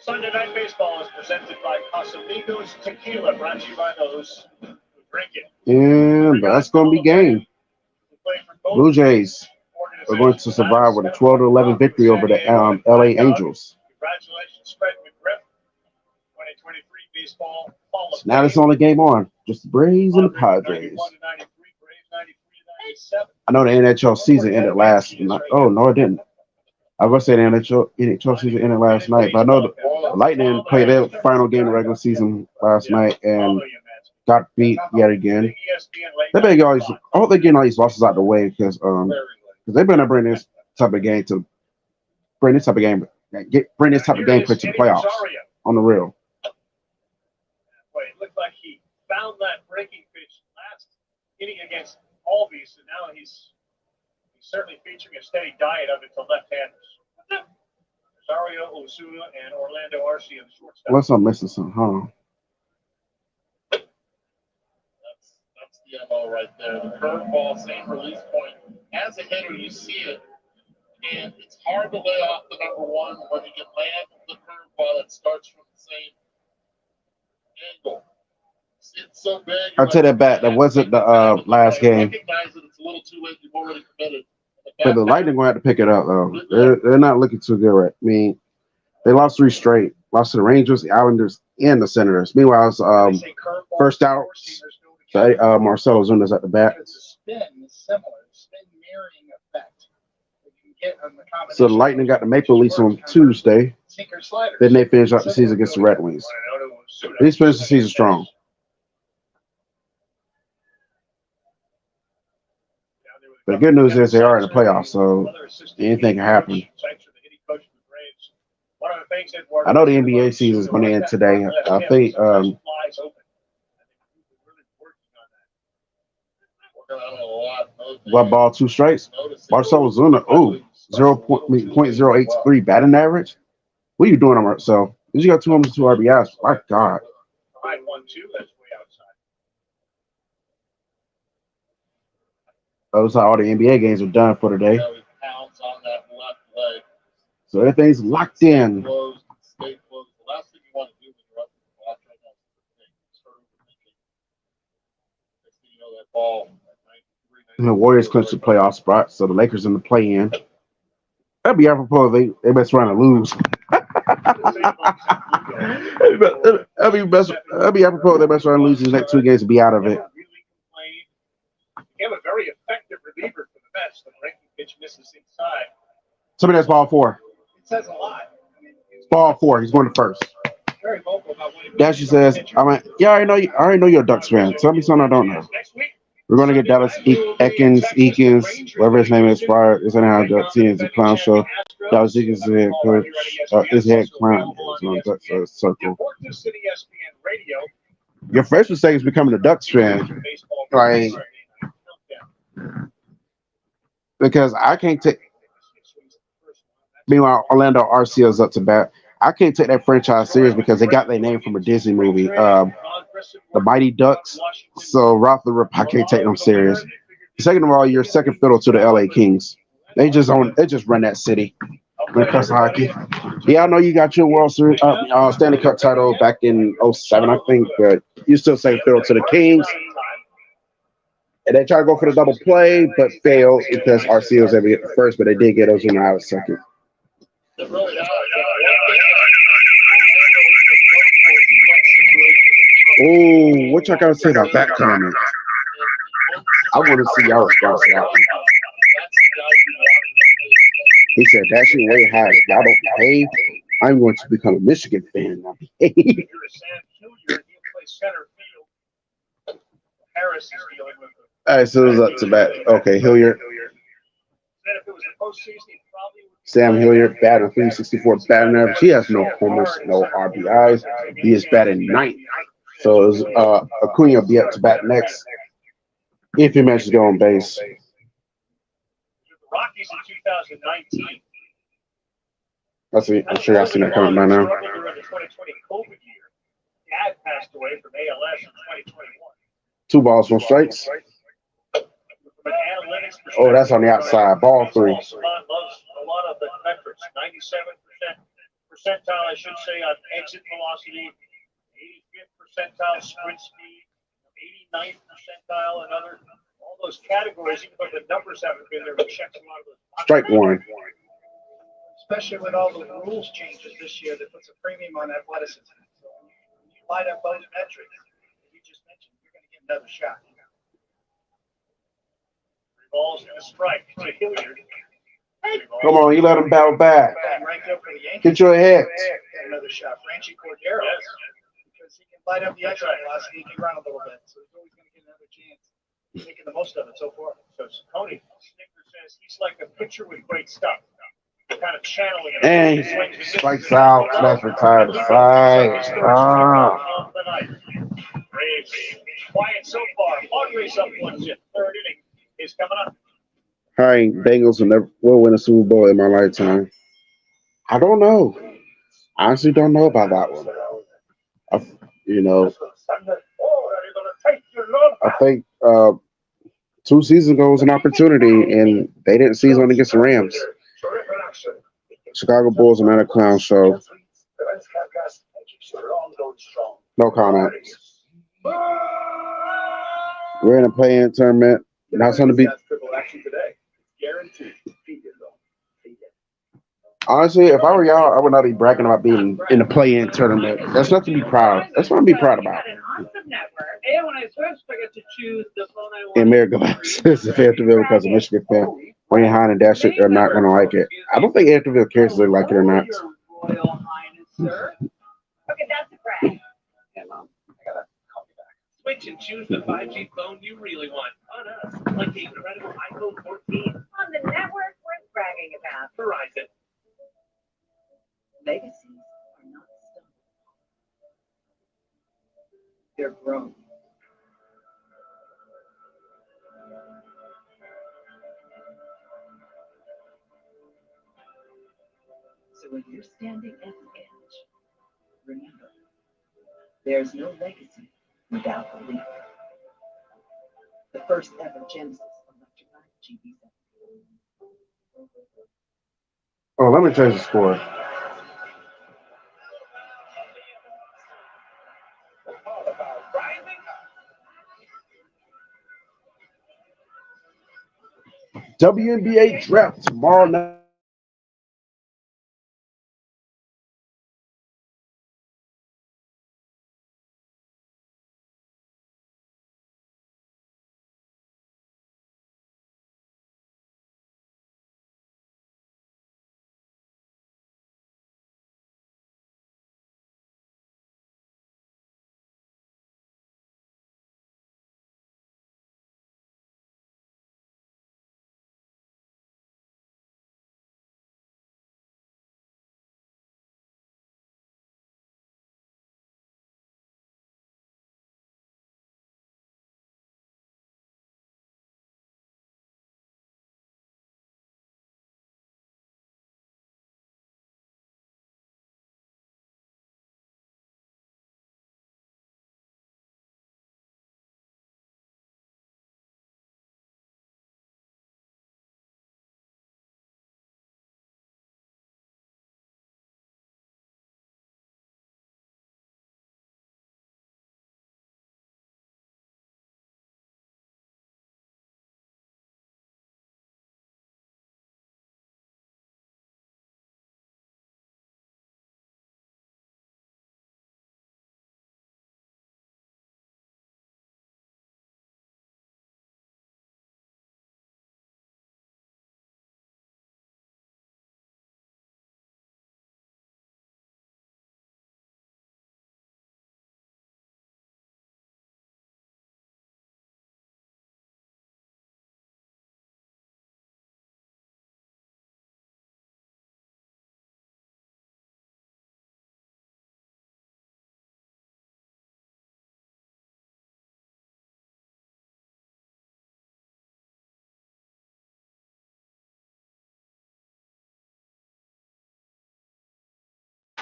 Sunday Night Baseball is presented by Casamigos Tequila, brought to you by those who drink it. And that's going to be game. Blue Jays are going to survive with a 12-11 victory over the LA Angels. Congratulations, Fred McGriff. 2023 baseball. So now it's only game on. Just the Braves and the Padres. I know the NHL season ended last night. Oh, no, it didn't. I was going to say the NHL season ended last night, but I know the Lightning played their final game of the regular season last night and got beat yet again. I hope they're getting all these losses out of the way because they better bring this type of game to bring this type of game to the playoffs on the real. It looked like he found that breaking pitch last inning against Albies, and now he's certainly featuring a steady diet of it to left-handers. Rosario, Osuna, and Orlando Arcia in the shortstop. Unless I'm missing something, huh? That's the MO right there. The curveball, same release point. As a hitter, you see it, and it's hard to lay off the number one when you can land the curveball that starts from the same angle. It's so big. I'll take that back. That wasn't the last game. Recognize that it's a little too late. You've already committed. But the Lightning going to have to pick it up, though. They're not looking too good, right? I mean, they lost 3 straight. Lost to the Rangers, the Islanders, and the Senators. Meanwhile, it's first out. Marcell Ozuna's at the bat. The spin is similar. Spin mirroring effect. You can get on the combination. So the Lightning got the Maple Leafs on Tuesday. Sinker sliders. Then they finish out the season against the Red Wings. These finish the season strong. The good news is they are in the playoffs, so anything can happen. I know the NBA season is going to end today. I think what ball 2 strikes? Marcelo Zuna, 0.083 batting average. What are you doing, Marcel? You got 2 homers, 2 RBIs. My God. Those are all the NBA games are done for today. So everything's locked in. And the Warriors clinched the playoff spot, so the Lakers in the play-in. That'd be apropos if they best trying to lose. That'd be apropos if they best trying to lose these next 2 games to be out of it. Became a very effective reliever for the Mets. The breaking pitch misses inside. Somebody that's ball 4. It says a lot. Ball 4. He's going to first. Very vocal about what he Dashy says, I already know you're a Ducks fan. Tell me something I don't know. We're going to get Dallas Eakins, whatever his name is, fired. It's anyhow Ducks teams a clown show. Dallas Eakins is head coach. His head clown is on Ducks circle. Your first mistake is becoming a Ducks fan. Like, because I can't take. Meanwhile, Orlando Arcia is up to bat. I can't take that franchise serious because they got their name from a Disney movie, The Mighty Ducks. So Ralph the Rip, I can't take them serious. Second of all, you're second fiddle to the LA Kings. They just run that city when it comes to hockey. Yeah, I know you got your World Series Stanley Cup title back in 07, I think, but you still second fiddle to the Kings. And they try to go for the double play, but failed because Arcia was able to get the first, but they did get Ozuna out of second. Oh, what y'all got to say about that comment? I want to see y'all response to that one. He said, that shit way high. Y'all don't behave. I'm going to become a Michigan fan now. All right, so it was up to bat. Okay, Hilliard. Sam Hilliard batting 364 batting average. He has no homers, no RBIs. He is batting 9th. So it was Acuna will be up to bat next if he manages to go on base. The Rockies in 2019. I'm sure y'all seen that coming by now. The 2020 COVID year. Dad passed away from ALS in 2021. 2 balls, 1 strikes. Oh, that's on the outside. Ball 3. Loves a lot of the metrics. 97% percentile, I should say, on exit velocity. 85th percentile sprint speed. 89th percentile, another. All those categories, even though the numbers haven't been there, we checked a lot of those. Strike 1. especially with all the rules changes this year that puts a premium on athleticism. So when you light up those metrics that you just mentioned, you're going to get another shot. Balls and a strike to Hilliard. Come on, you let him battle back. Get your head. Another shot. Franchi Cordero. Because he can light up the extra velocity, he can run a little bit. So he's always going to get another chance. He's making the most of it so far. So Tony Snicker says he's like a pitcher with great stuff. Kind of channeling it. And he strikes out. That's retired side. Quiet so far. Padres up 1-0. Third inning is coming up. Hi, Bengals will win a Super Bowl in my lifetime. I don't know. I honestly don't know about that one. I think 2 seasons ago was an opportunity, and they didn't seize on against the Rams. Chicago Bulls, Atlanta Clown Show. No comment. We're in a play-in tournament. Not something to be. Honestly, if I were y'all, I would not be bragging about being in the play-in tournament. That's nothing to be proud of. That's what I'm be proud about. And Mayor Glass is a Fayetteville because of Michigan fan. Wayne Hine and that shit, they're not gonna like it. I don't think A-Fizzle cares if they like it or not. Your Royal Highness, sir. Okay, that's a brag. Hang on. I gotta call you back. Switch and choose the 5G phone you really want on us. Like the incredible iPhone 14. On the network worth bragging about. Verizon. Legacies are not stumbling. They're grown. So when you're standing at the edge, remember, there's no legacy without belief. The first ever Genesis electrified GB7. Oh, let me change the score. WNBA draft tomorrow night.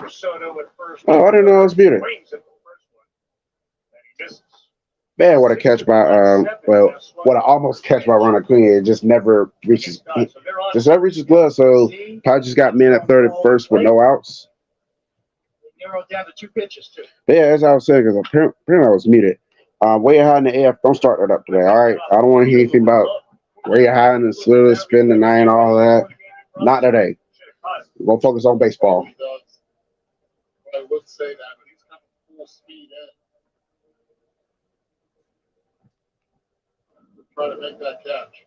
Soto at first. Oh, I didn't know I was muted. Swings at the first one, and he misses. Man, what a catch by what I almost catch by Ronald Quinn. It just never reaches glove. So Padres just got men at third and first with no outs. Narrowed down to 2 pitches too. Yeah, as I was saying, because apparently I was muted. Way high in the AF, don't start that up today. All right, I don't want to hear anything about way high in the slither, spin the nine, all that. Not today. We're gonna focus on baseball. I would say that, but he's coming full speed in. Try to make that catch.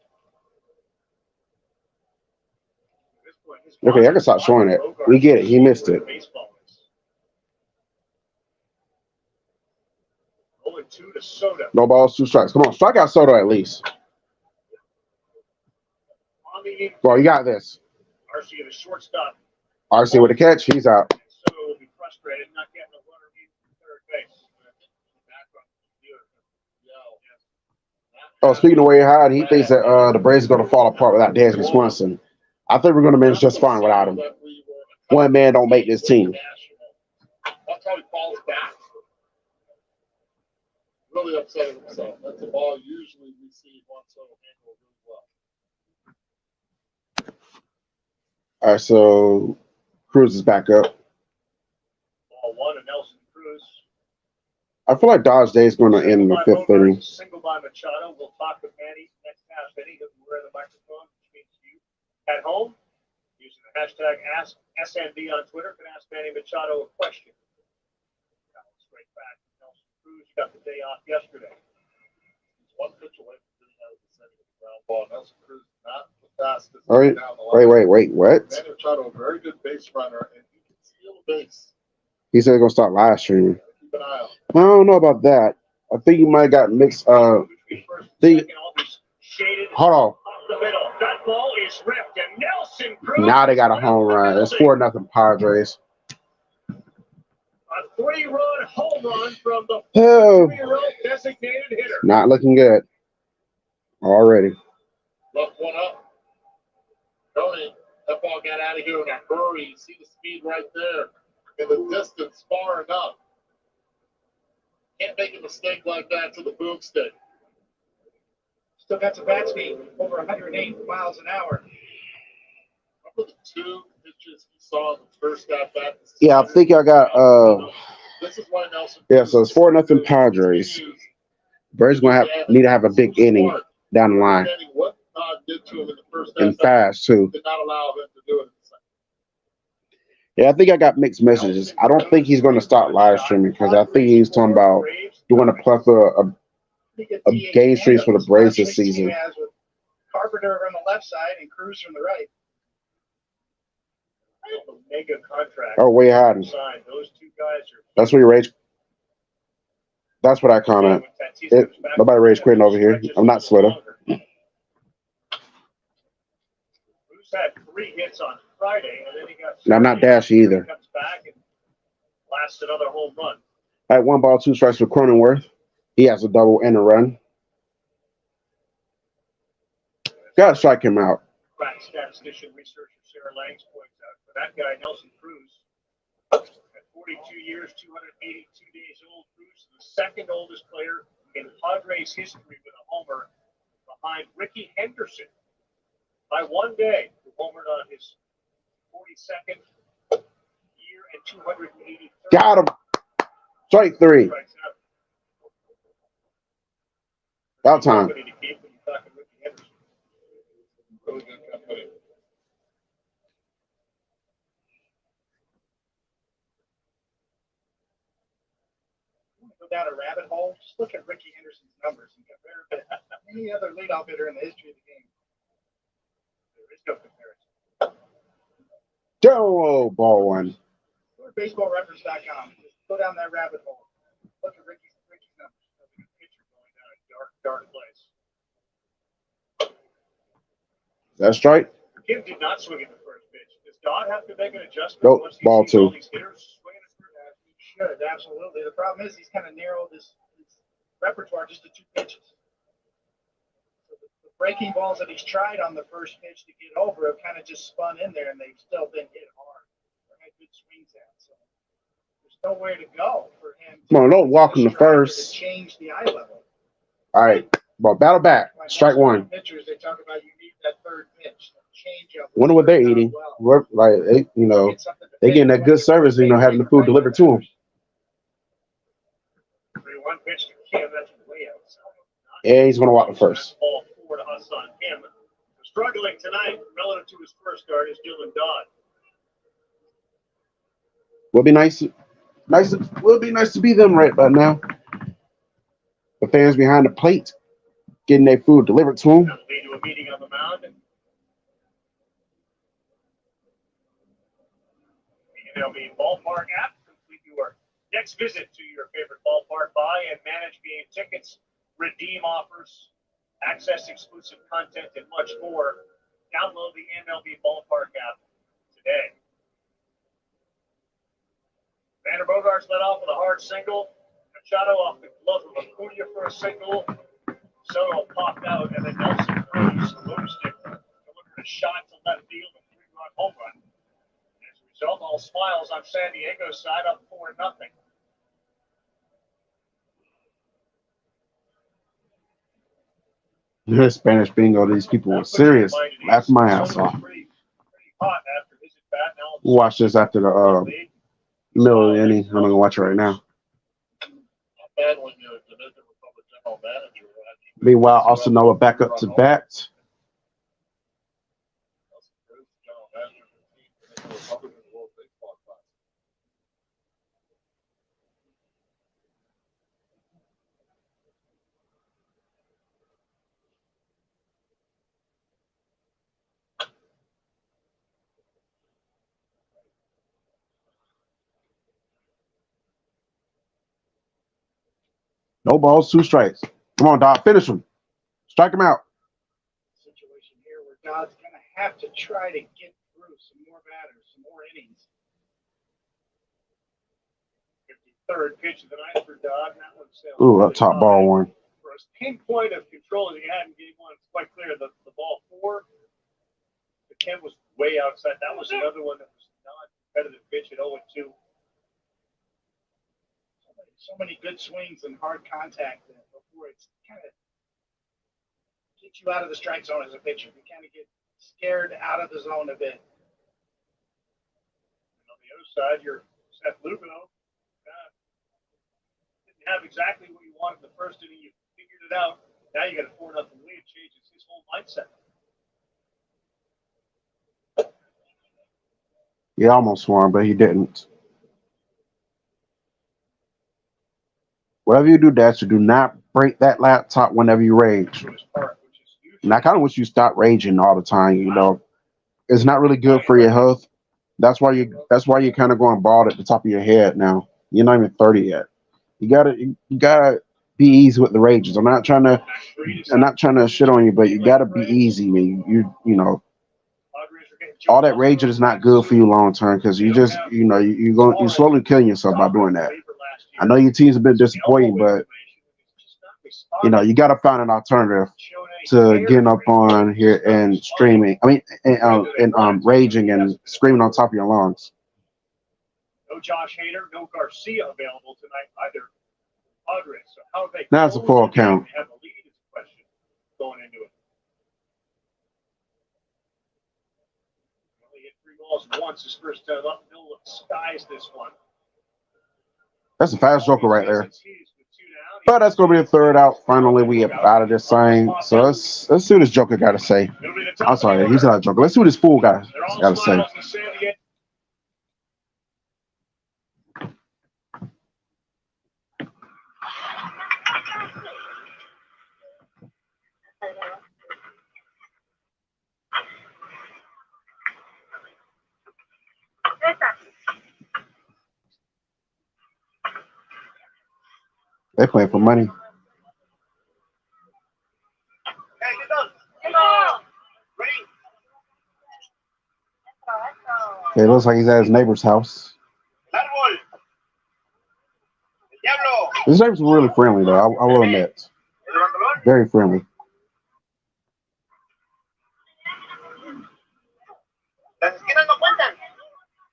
Okay, I can stop showing it. We get it. He missed it. No balls, 2 strikes. Come on, strike out Soto at least. Well, you got this. RC at a shortstop. RC with the catch. He's out. Soto will be frustrated not getting a runner in third base. Oh, speaking of way high, he thinks that the Braves are going to fall apart without Dansby Swanson. I think we're going to manage just fine without him. One man don't make this team. That's how he falls back. Really upset himself. That's a ball usually we see one Soto handle really well. All right, so Cruz is back up. Ball 1 to Nelson Cruz. I feel like Dodge Day is going to end in the 5th inning. Single by Machado. We'll talk with Manny next half inning. We're in the microphone, which means you at home, using the hashtag AskSND on Twitter, can ask Manny Machado a question. Straight back to Nelson Cruz. You got the day off yesterday. He's 1 pitch away from getting out of the second ground ball. Nelson Cruz not the fastest. fastest All right. down the line. Wait. What? Machado, a very good base runner, and he can steal the base. He said he's gonna start live streaming. Keep an eye out. I don't know about that. I think you might have got mixed. Hold on. That ball is ripped, and Nelson Cruz. Now they got a home run. It's 4-0 Padres. A 3-run home run from the Oh, 2-year-old designated hitter. not looking good already. Left one up. Tony, that ball got out of here in a hurry. You see the speed right there. In the distance, far enough. Can't make a mistake like that to the boomstick. Still got some bat speed, over 108 miles an hour. Remember the 2 pitches he saw in the first at bat? Yeah, I think I got. This is why Nelson. Yeah, so it's 4-0 Padres. Braves gonna need to have a big inning down the line, What did to him in the first and at bat fast too. did not allow him to do it in the second. Yeah, I think I got mixed messages. I don't think he's going to start live streaming because I think he's talking about doing a plethora of game streams for the Braves this season. Carpenter on the left side and Cruz from the right. Mega contract. Oh, way hiding. Signed. Those 2 guys are. That's what you rage. That's what I comment. Nobody rage quitting over here. I'm not Slitter. Cruz had 3 hits on Friday, and then he got. And I'm not Dashy either. Comes back and lasts another home run. I had 1 ball, 2 strikes for Cronenworth. He has a double and a run. Gotta strike him out. Crack statistician researcher Sarah Langs points out for that guy Nelson Cruz at 42 years, 282 days old. Cruz is the second oldest player in Padres history with a homer, behind Ricky Henderson by 1 day, who homered on his 42nd year and 283rd. Got him. Strike 3. About time. Really good company. Go down a rabbit hole. Just look at Ricky Henderson's numbers and compare it to any other leadoff hitter in the history of the game. There is no comparison. Joe, ball 1. Go to baseballreference.com. Just go down that rabbit hole. Look at Ricky's numbers. That's a good pitcher going down a dark place. That strike? Kim did not swing at the first pitch. Does Dodd have to make an adjustment? Nope, once he ball sees all 2. these hitters swinging at the first pitch? He should, absolutely. The problem is he's kind of narrowed his repertoire just to 2 pitches. So the breaking balls that he's tried on the first pitch to get over have kind of just spun in there, and they've still been hit hard. They had good swings at. So there's nowhere to go for him. Come on, don't walk him the first. To change the eye level. All right. Well, battle back. Strike 1. Pitchers, they talk about you need that third pitch. Change up. Wonder what they're eating. What, like, they getting that good service, having the food delivered to them. 3-1 pitch to Kim. That's way outside. Yeah, he's going to walk the first. Ball 4 to Hassan Kim. Struggling tonight relative to his first start is Dylan Dodd. Will be nice. Will be nice to be them right about now. The fans behind the plate getting their food delivered to them. That'll lead to a meeting on the mound. The MLB Ballpark app. Complete your next visit to your favorite ballpark. Buy and manage game tickets. Redeem offers. Access exclusive content and much more. Download the MLB Ballpark app today. Vander Bogarts led off with a hard single. Machado off the glove of Acuna for a single. Soto popped out, and then Nelson Cruz boomstick delivered a shot to left field, a 3-run home run. As a result, all smiles on San Diego's side, up 4-0. Spanish bingo. These people were serious. Laugh my ass off. Pretty hot after his at bat. Now We'll watch this after the middle of the inning. I'm gonna watch it right now. Bad when you're the Dominican Republic general manager. Meanwhile, also Noah back up to bat. General manager of the team, Dominican Republic in the World Baseball Classic. No balls, 2 strikes. Come on, Doc. Finish him. Strike him out. Situation here where Dodd's going to have to try to get through some more batters, some more innings. 53rd pitch of the night for Dodd. That one sailed. Ooh, that top ball one. For as pinpoint of control as he had in game 1, it's quite clear the ball 4, the Ken was way outside. That was another one that was non-competitive pitch at 0-2. So many good swings and hard contact before it's kind of get you out of the strike zone as a pitcher. You kind of get scared out of the zone a bit. And on the other side, you're Seth Lugo. Didn't have exactly what you wanted in the first inning. You figured it out. Now you got a 4-0 lead. Changes his whole mindset. He almost won, but he didn't. Whatever you do, Dasher, do not break that laptop whenever you rage. And I kind of wish you stop raging all the time. You know, it's not really good for your health. That's why you're kind of going bald at the top of your head now. You're not even 30 yet. You gotta be easy with the rages. I'm not trying to shit on you, but you gotta be easy, man. You know, all that raging is not good for you long term because you just you're slowly killing yourself by doing that. I know your team's a bit disappointing, but you know you gotta find an alternative to getting up on here and streaming. I mean, and raging and screaming on top of your lungs. No Josh Hader, no Garcia available tonight either. Padres. So how they now it's a full count. Have a lead is a question going into it. Only hit 3 balls once his first time up. Bill skies this one. That's a fast joker right there. But that's gonna be the 3rd out. Finally, we get out of this thing. So let's see what this joker got to say. I'm sorry, he's not a joker. Let's see what this fool got to say. They're playing for money. Okay, it looks like he's at his neighbor's house. His neighbors were really friendly, though. I will admit. Very friendly.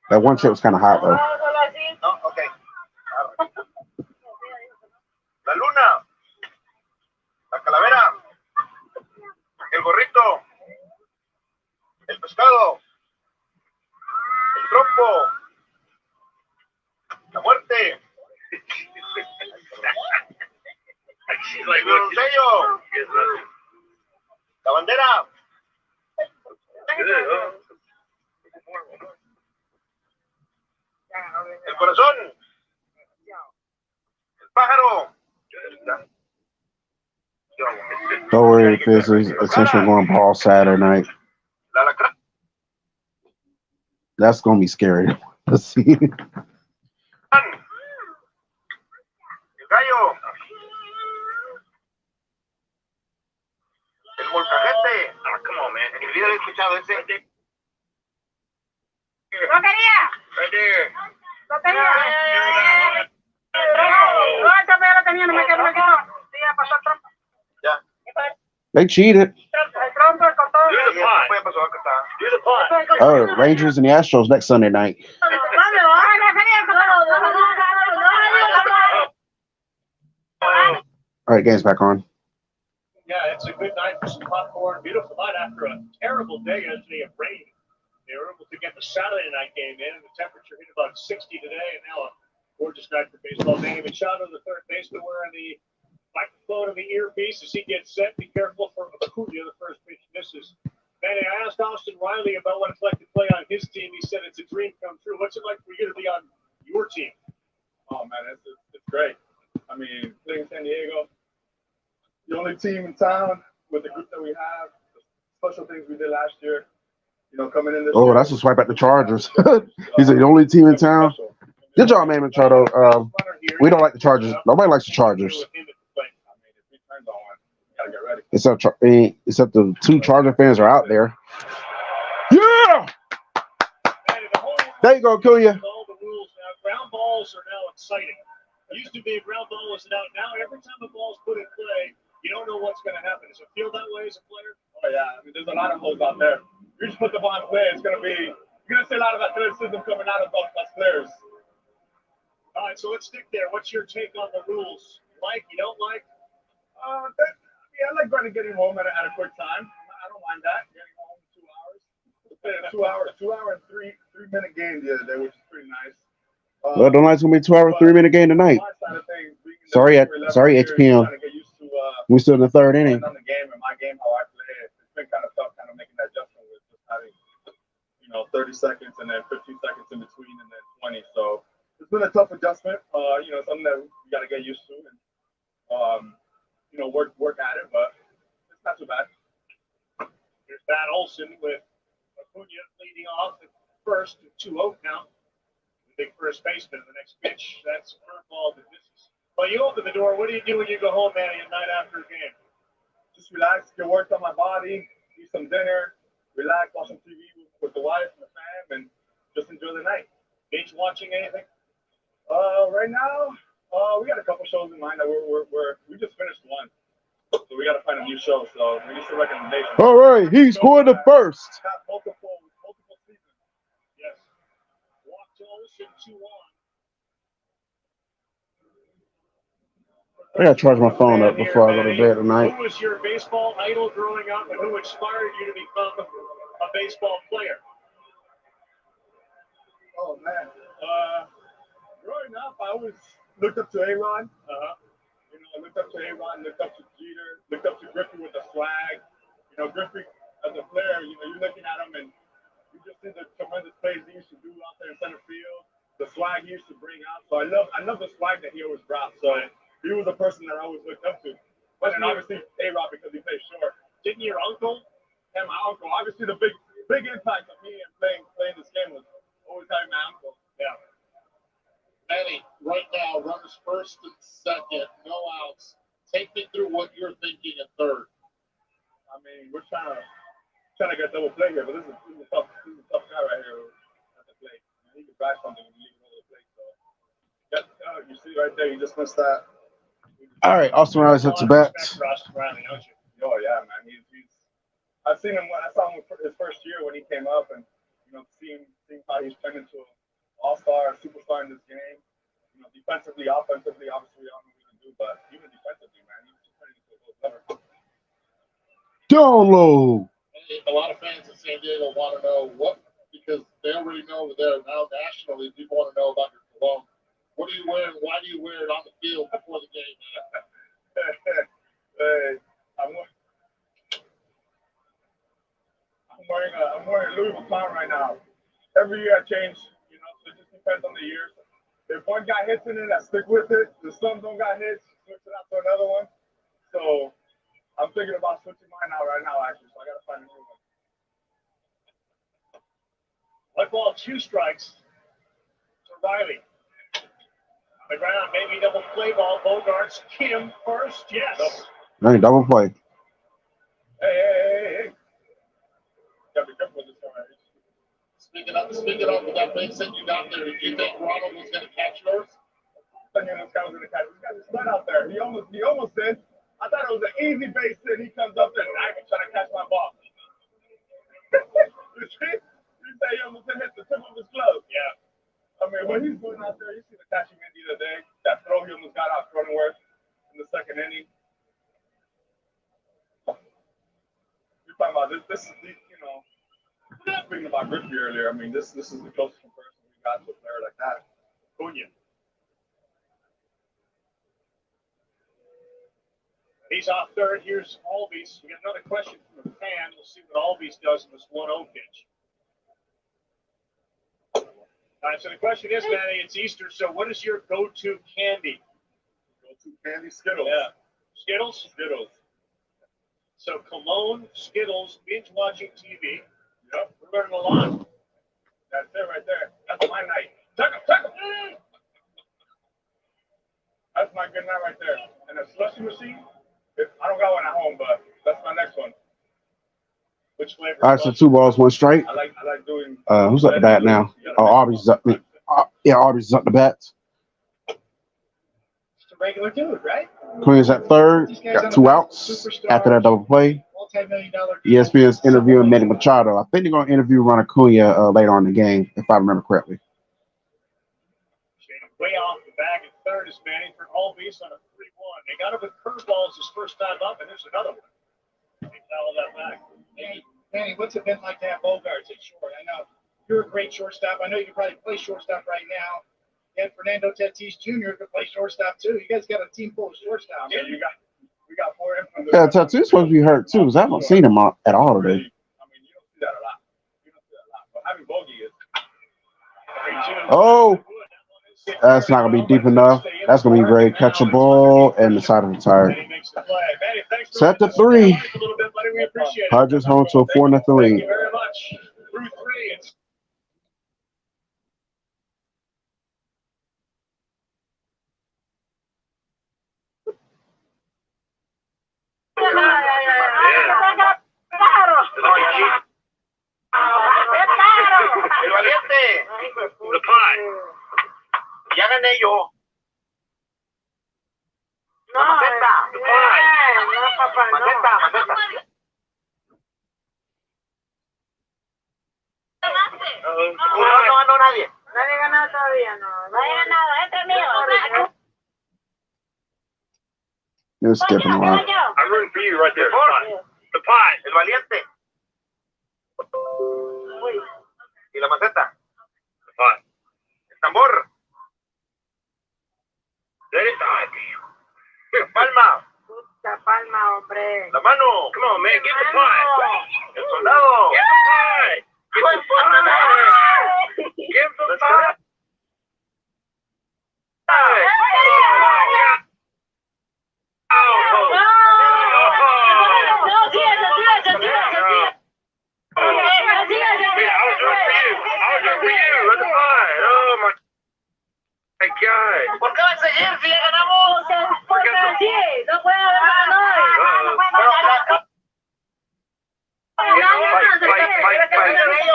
That one chip was kind of hot, though. La luna, la calavera, el gorrito, el pescado, el trompo, la muerte, el broncello, la bandera, el corazón, el pájaro. Don't worry, A-Fizzle. He's essentially going ball Saturday night. That's going to be scary. Let's see. El gallo. El molcajete. Ah, come on, man. En mi vida he escuchado ese. Lotería. Right there. Lotería. They cheated. Rangers and the Astros next Sunday night. All right, game's back on. Yeah, it's a good night for some popcorn. Beautiful night after a terrible day yesterday of rain. They were able to get the Saturday night game in, and the temperature hit about 60 today, and now a gorgeous night for baseball. David Shout to the third baseman wearing the microphone and the earpiece as he gets set. Be careful for Acuna, the first pitch misses. Manny, I asked Austin Riley about what it's like to play on his team. He said it's a dream come true. What's it like for you to be on your team? Oh, man, it's great. I mean, playing in San Diego, the only team in town with the group that we have, the special things we did last year, you know, coming in this year. That's a swipe at the Chargers. He's the only team in town. Good job, man, Machado. We don't like the Chargers. Nobody likes the Chargers. Except the two Charger fans are out there. Yeah. There you go, Cunha. All the rules now. Ground balls are now exciting. It used to be a ground ball was out. Now every time a ball's put in play, you don't know what's going to happen. Does it feel that way as a player? Oh yeah, I mean, there's a lot of holes out there. You just put the ball in play, it's going to be. You're going to see a lot of athleticism coming out of those players. All right, so let's stick there. What's your take on the rules? Like, you don't like? I like getting home at a quick time. I don't mind that. Getting home in 2 hours. We played a 2 hour and 3-minute game the other day, which is pretty nice. Well, don't like it's gonna be 2 hour, 3-minute game tonight. Sorry, HPM. We still in the third inning. On the game and my game, how I play it, it's been kind of tough, kind of making that adjustment with just having, 30 seconds and then 15 seconds in between and then 20. So it's been a tough adjustment. Something that we got to get used to and work at it, but it's not too bad. Here's Matt Olson with Acuna leading off at first, 2-0 now. Big first baseman in the next pitch. That's a curveball that misses. Well, you open the door. What do you do when you go home, Manny, at night after a game? Just relax, get work on my body, eat some dinner, relax, watch some TV with the wife and the fam, and just enjoy the night. Binge watching anything? Right now, we got a couple shows in mind that we just finished one, so we got to find a new show. So we need some recommendations. All right, he scored the first. Multiple seasons. Yes. Walk to Olsen, 2-1. I gotta charge my phone up before I go to bed tonight. Who was your baseball idol growing up, and who inspired you to become a baseball player? Oh man, growing up, I always looked up to A-Rod. I looked up to A-Rod, looked up to Jeter, looked up to Griffey with the swag. Griffey as a player, you're looking at him and you just see the tremendous plays he used to do out there in center field, the swag he used to bring out. So I love the swag that he always brought. So he was a person that I always looked up to. And obviously A-Rod because he plays short. Didn't your uncle? And my uncle, obviously the big impact of me and playing this game was always having my uncle. Yeah. Manny, right now, runners first and second, no outs. Take me through what you're thinking at third. I mean, we're trying to get double play here, but this is a tough guy right here at the plate. He can drive something and leave it over the plate. So you see right there, you just missed that. All right, Austin Riley's at the bat. Oh yeah, man. I saw him his first year when he came up, and seeing how he's turned into an all-star, superstar in this game. Defensively, offensively, obviously we all know what he can do, but even defensively, man, he's just turning into a little better. Download. A lot of fans in San Diego want to know because they already know there now nationally. People want to know about your cologne. What do you wear and why do you wear it on the field before the game? I'm wearing Louis Vuitton right now. Every year I change, so it just depends on the year. If one guy hits in it, I stick with it. If some don't got hits, switch it out to another one. So I'm thinking about switching mine out right now, actually. So I got to find a new one. 1 ball, 2 strikes to Riley. On the ground, maybe double play ball. Bogarts, Kim first. Yes. Hey, double play. Hey. Got to be careful with this one. Speaking up with that base hit you got there, did you think Ronald was going to catch yours? I knew this guy was going to catch it. This guy's just right out there. He almost did. I thought it was an easy base hit. He comes up there and I can try to catch my ball. You see? You say he almost hit the tip of his glove. Yeah. I mean, when he's going out there, you see the catch he made the other day. That throw he almost got out Cronenworth in the second inning. You're talking about this is speaking about Griffey earlier, I mean, this is the closest comparison we got to a player like that. Cunha. He's off third. Here's Albies. We got another question from a fan. We'll see what Albies does in this 1-0 pitch. All right, so the question is, Manny, it's Easter, so what is your go-to candy? Go-to candy? Skittles. Yeah. Skittles? Skittles. So cologne, Skittles, binge-watching TV. Yep. We're learning a lot. That's it right there. That's my night. Check him. That's my good night right there. And a slushy machine, I don't got one at home, but that's my next one. Which flavor? All right, so 2 balls, 1 strike. I like doing. Who's up the bat now? Oh, Aubrey's up. Yeah, Aubrey's up the bat. Just a regular dude, right? Queen's at third. Got 2 outs after that double play. Multi-million-dollar. ESPN's interviewing Manny Machado. I think they're going to interview Ron Acuna later on in the game, if I remember correctly. Way off the bag at third is Manny for all base on a 3-1. They got him with curveballs his first time up, and there's another one. They foul that back. Manny, what's it been like to have Bogarts at short? I know you're a great shortstop. I know you can probably play shortstop right now. You had Fernando Tatis Jr. could play shortstop too. You guys got a team full of shortstops. Yeah, we got 4 infants. Yeah, Tattoo's supposed to be hurt too, because I haven't seen him at all today. I mean, you don't see that a lot. But having Bogey is. Oh, that's not going to be deep enough. That's going to be very catchable, and the side of the tire. Set to 3. Padres home to a 4-0 lead. Thank you very much. Through 3, it's El valiente. The pie. Ya gané yo. No, maceta. The pie. No, papá, no. Maceta. No, nadie. Nadie ha ganado todavía, no. Nadie ha ganado, este es mío. You're skipping a lot. I'm rooting for you right there. The pie. El valiente. ¿Y la maceta? The pie. El tambor. Ay, tío. Palma. Puta palma, hombre. La mano. Come on, man. Get the pie. El soldado. Get the pie. Get the pie. Give the pie. ¿Por qué va a seguir si ya ganamos? Porque sí, no puede haber ganado.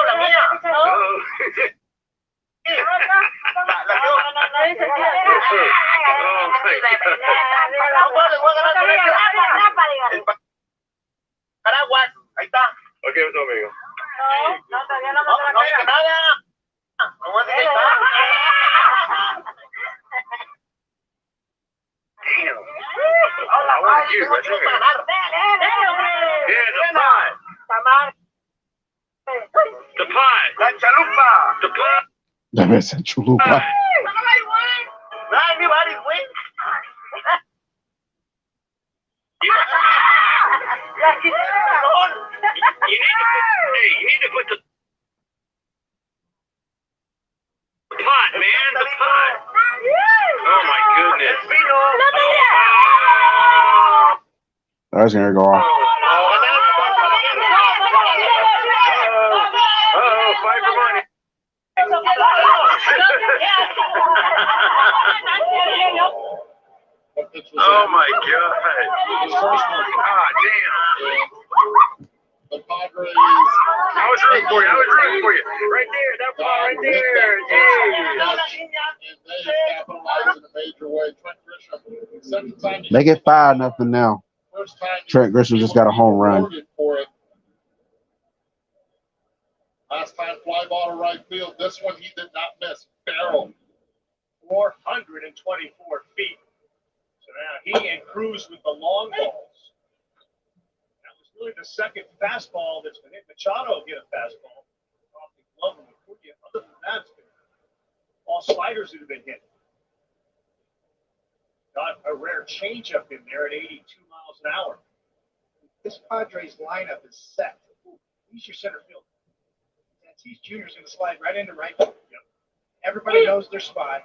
La mía. Paraguas, ahí está. Ok, eso, amigo. No, todavía no me No dije nada. No dije nada. Damn. I want you right there. Yeah, the pie. The pie. La chalupa. The pie. That man said chalupa. Anybody's win. You need to put the pot, man. The pot. Oh my goodness. That's going to go off. Fight for money. Oh my God. Ah, damn. The Padres. I was rooting for you. Right there. That ball right there. And they capitalized in a major way. Trent Grisham, second time. Make it 5-0 now. First time Trent Grisham just got a home run. For it. Last time fly ball to right field. This one he did not miss. Barrel. 424 feet. So now he and Cruz with the long balls. That was really the second fastball that's been hit. Machado hit a fastball off the glove of Acuna. Other than that, it's been all sliders that have been hit. Got a rare changeup in there at 82 miles an hour. This Padres lineup is set. He's your center fielder. Tatis Jr. is going to slide right into right field. Yep. Everybody knows their spot.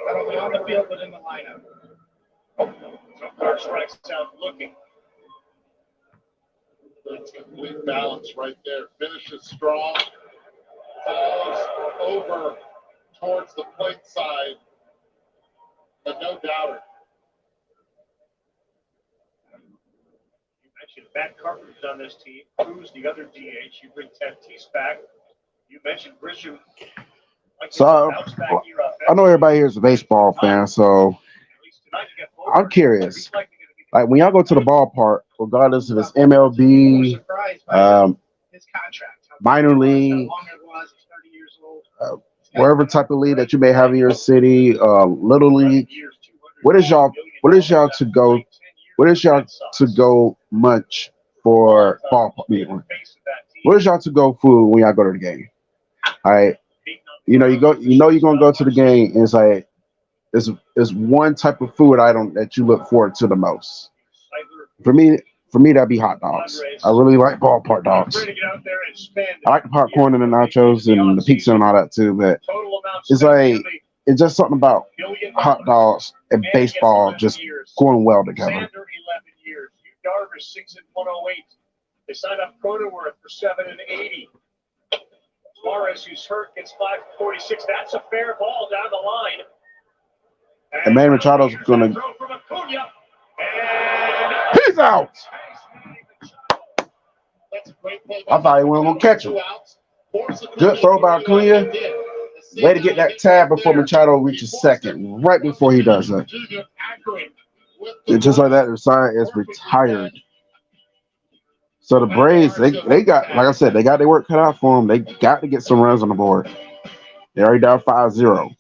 Not only on the field, but in the lineup. So far strikes out looking. It's complete balance right there. Finishes strong. Falls over towards the plate side. But no doubter. mentioned Matt Carpenter's on this team. Cruz, the other DH. You bring Tatis back. You mentioned Grisham. So I know everybody here is a baseball fan, so I'm curious. Like when y'all go to the ballpark, regardless if it's MLB, His contract, minor league, how long it was, he's 30 years old. whatever type of league that you may have in your city, little league. What is y'all to go munch for ballpark? What is y'all to go food when y'all go to the game? All right, you're gonna go to the game, and it's like it's one type of food item that you look forward to the most. For me, that'd be hot dogs. I really like ballpark dogs. I like the popcorn and the nachos and the pizza and all that too, but it's just something about hot dogs and baseball just going well together. Darvish 6 and 108. They signed up Cronenworth for 7 and 80. Suarez, who's hurt, gets 546. That's a fair ball down the line. And Manny Machado's gonna. He's out. I thought he wasn't gonna catch him. Good throw by Acuna. Way to get that tag before Machado reaches second, right before he does that. And just like that, the sign is retired. So the Braves, they got, like I said, they got their work cut out for them. They got to get some runs on the board. They're already down 5-0.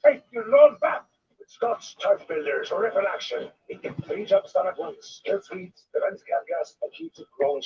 Take your load back with Scott's Turf Builders for ripple action. It can freeze up sun at once. Kill weeds, prevents gas, and keeps it growing.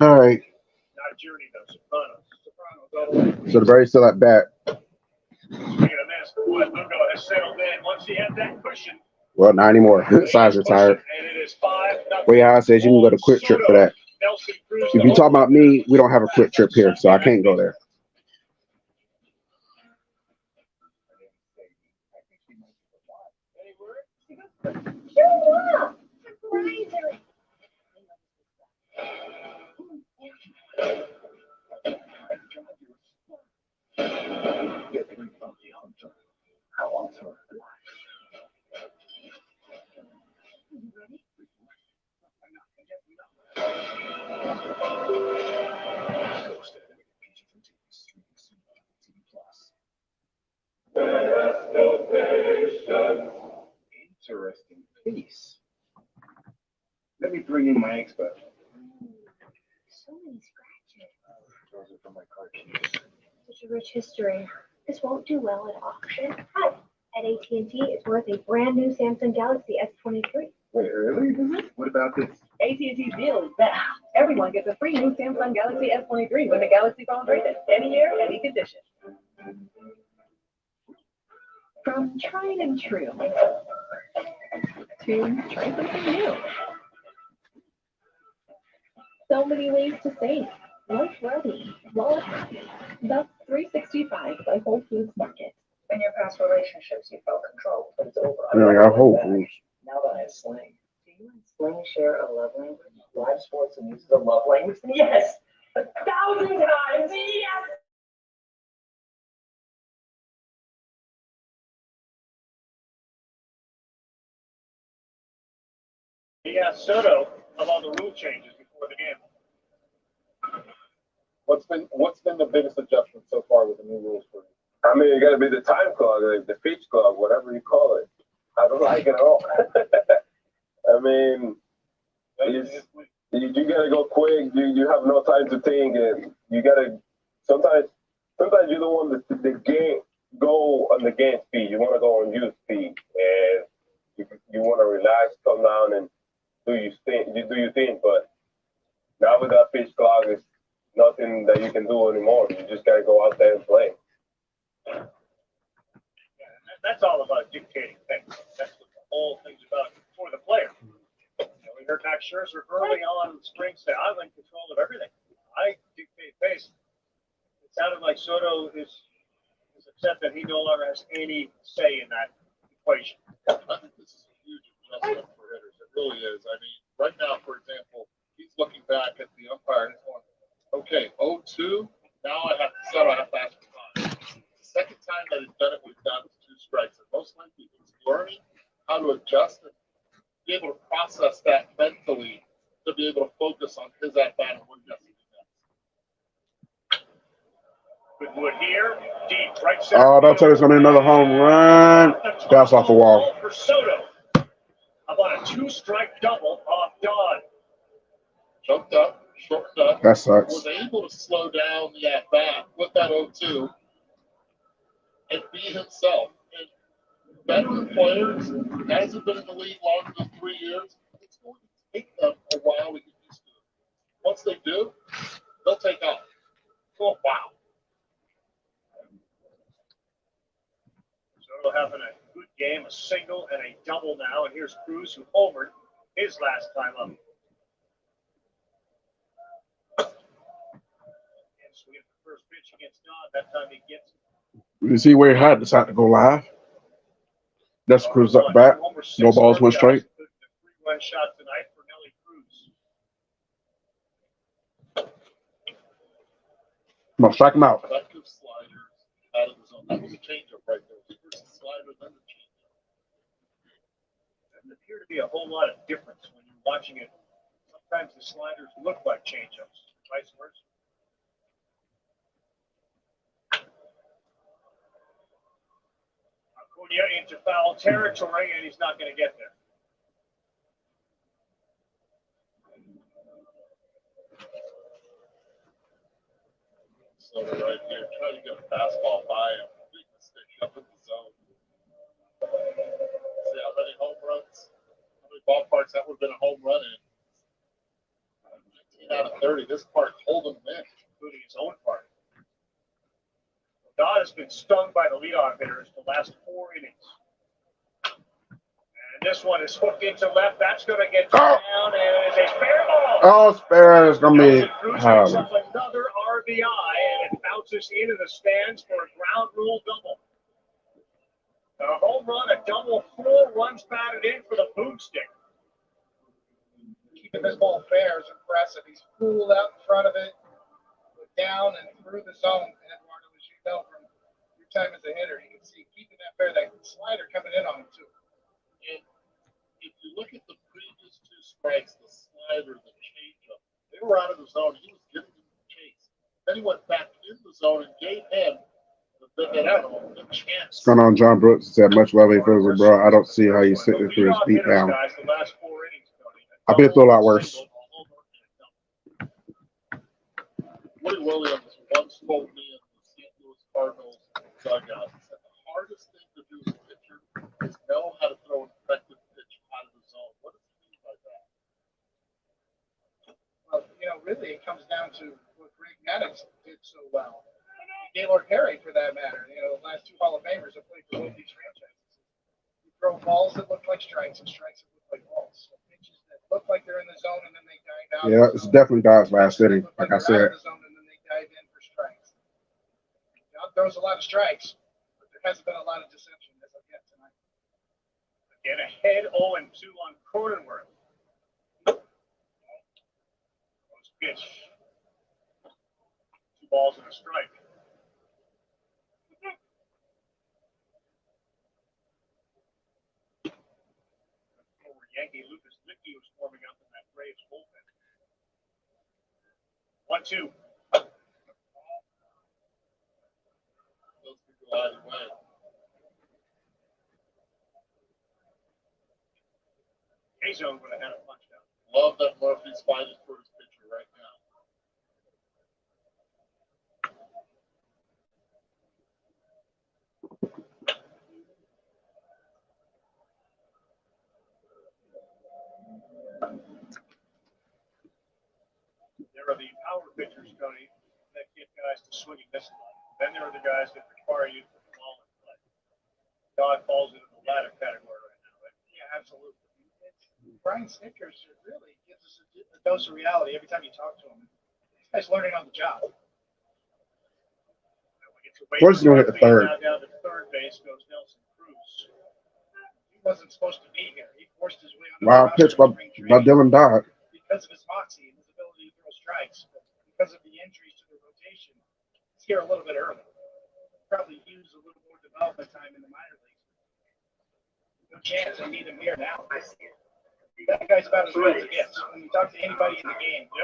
All right. Not Journey, though. Sopranos all the way. So the Braves still at bat. Speaking of Massachusetts, Lugo has settled in. Once he had that cushion. Well, not anymore. Side's retired. And it is 5-0. Way High says you can go to Quick Trip for that. If you talk about me, we don't have a Quick Trip here, so I can't go there. Interesting piece. Let me bring in my expert. So many scratches. Those are from my car keys. Such a rich history. This won't do well at auction. But at AT&T, it's worth a brand new Samsung Galaxy S23. Wait, really? What about this? AT&T's deal is that everyone gets a free new Samsung Galaxy S23 when the Galaxy phone rated any year, any condition. From tried and true to try something new. So many ways to save. Life ready, wallet happy. That's 365 by Whole Foods Market. In your past relationships, you felt controlled, but it's over. I got Whole Foods. Now that I have Sling. Do you and Sling share a love language? Live sports and music is a love language? Yes! 1,000 times! Yes! He asked Soto about the rule changes before the game. What's been the biggest adjustment so far with the new rules for you? I mean, it got to be the time clock, like the pitch clock, whatever you call it. I don't like it at all. I mean, you got to go quick. You have no time to think, and you got to sometimes you don't want the game go on the game speed. You want to go on your speed, and you want to relax, come down, and do your thing. But now with that pitch clock, it's nothing that you can do anymore. You just got to go out there and play. That's all about dictating things. That's what the whole thing's about for the player. We heard Max Scherzer early on in the spring say, I'm in control of everything. I dictate pace. It sounded like Soto is upset that he no longer has any say in that equation. I think this is a huge adjustment for hitters. It really is. I mean, right now, for example, he's looking back at the umpire and he's going, okay, 0-2, now I have to settle, I have to ask for time. The second time that he's done it, we've done 2 strikes. And most likely he's learning how to adjust and be able to process that mentally to be able to focus on his at-bat and what he has to do next. Goodwood here, deep, right center. Oh, that's it's going to be another home run. Bounce off the wall. For Soto. About a 2-strike double off Dodd. Jumped up, shortened up. That sucks. Was able to slow down the at-bat with that 0-2 and be himself. And veteran players, guys who've been in the league longer than 3 years, it's going to take them a while to get used to it. Once they do, they'll take off. Oh, wow. Soto having a good game, a single and a double now. And here's Cruz, who homered his last time up. And swinging the first pitch against Dodd. That time he gets it. You see where he had decided to go live? That's Cruz up back. No balls, 1 strike. The 3-run shot tonight for Nelly Cruz. Come on, strike him out. Effective sliders out of the zone. That was a changeup right there. First the slider, then the changeup. Doesn't appear to be a whole lot of difference when you're watching it. Sometimes the sliders look like changeups, vice versa. Acuna into foul territory, and he's not going to get there. So right here, try to get a fastball by him. Big mistake up in the zone. See how many home runs, how many ballparks that would have been a home run in. out of 30. This part holding him in, including his own part. Dodd has been stung by the leadoff hitters the last 4 innings. And this one is hooked into left. That's going to get down, and it's a fair ball. Oh, spare is gonna be. Another RBI, and it bounces into the stands for a ground rule double. A home run, a double, 4 runs batted in for the boomstick. Keeping this ball fair is impressive. He's cooled out in front of it, down and through the zone. Eduardo, as you know from your time as a hitter, you can see keeping that fair, that slider coming in on him too. And if you look at the previous 2 strikes, the slider, the changeup, they were out of the zone. He was getting them the chase. Then he went back in the zone and gave him the chance. What's going on, John Brooks? Said much love, A-Fizzle, bro. I don't see how you sitting through his beat down. I've been through a lot worse. Woody Williams once told me in the St. Louis Cardinals dugout, he said the hardest thing to do as a pitcher is know how to throw an effective pitch out of the zone. What does he mean by that? Well, really it comes down to what Greg Maddux did so well. Gaylord Perry, for that matter. The last 2 Hall of Famers have played for both these franchises. You throw balls that look like strikes and strikes that look like balls. So pitches that look like they're in the zone and then they dive out. Yeah, it's definitely Dodd's last inning, like I said. Dive in for strikes. Dodd throws a lot of strikes, but there hasn't been a lot of deception as of yet tonight. Again, ahead 0-2 on Cronenworth. Close pitch. 2 balls and a strike. Former Yankee Lucas Licky was warming up in that Braves bullpen. 1-2. Either way. K-Zone would have had a punch down. Love that Murphy's fighting for his pitcher right now. There are the power pitchers, Tony, that get guys to swing and miss a lot. Then there are the guys that require you to put the ball in play. Dodd falls into the latter category right now, right? Yeah, absolutely. Brian Snickers really gives us a dose of reality every time you talk to him. This guy's learning on the job. Where's he going to hit the third? Now down to third base goes Nelson Cruz. He wasn't supposed to be here. He forced his way on. Wow, pitch by Dylan Dodd. Because of his moxie and his ability to throw strikes, but because of the injuries to the rotation, he's here a little bit early. Probably use a little more development time in the minor leagues. No chance I need him here now. I see it. That guy's about as real as it gets. When you talk to anybody in the game, he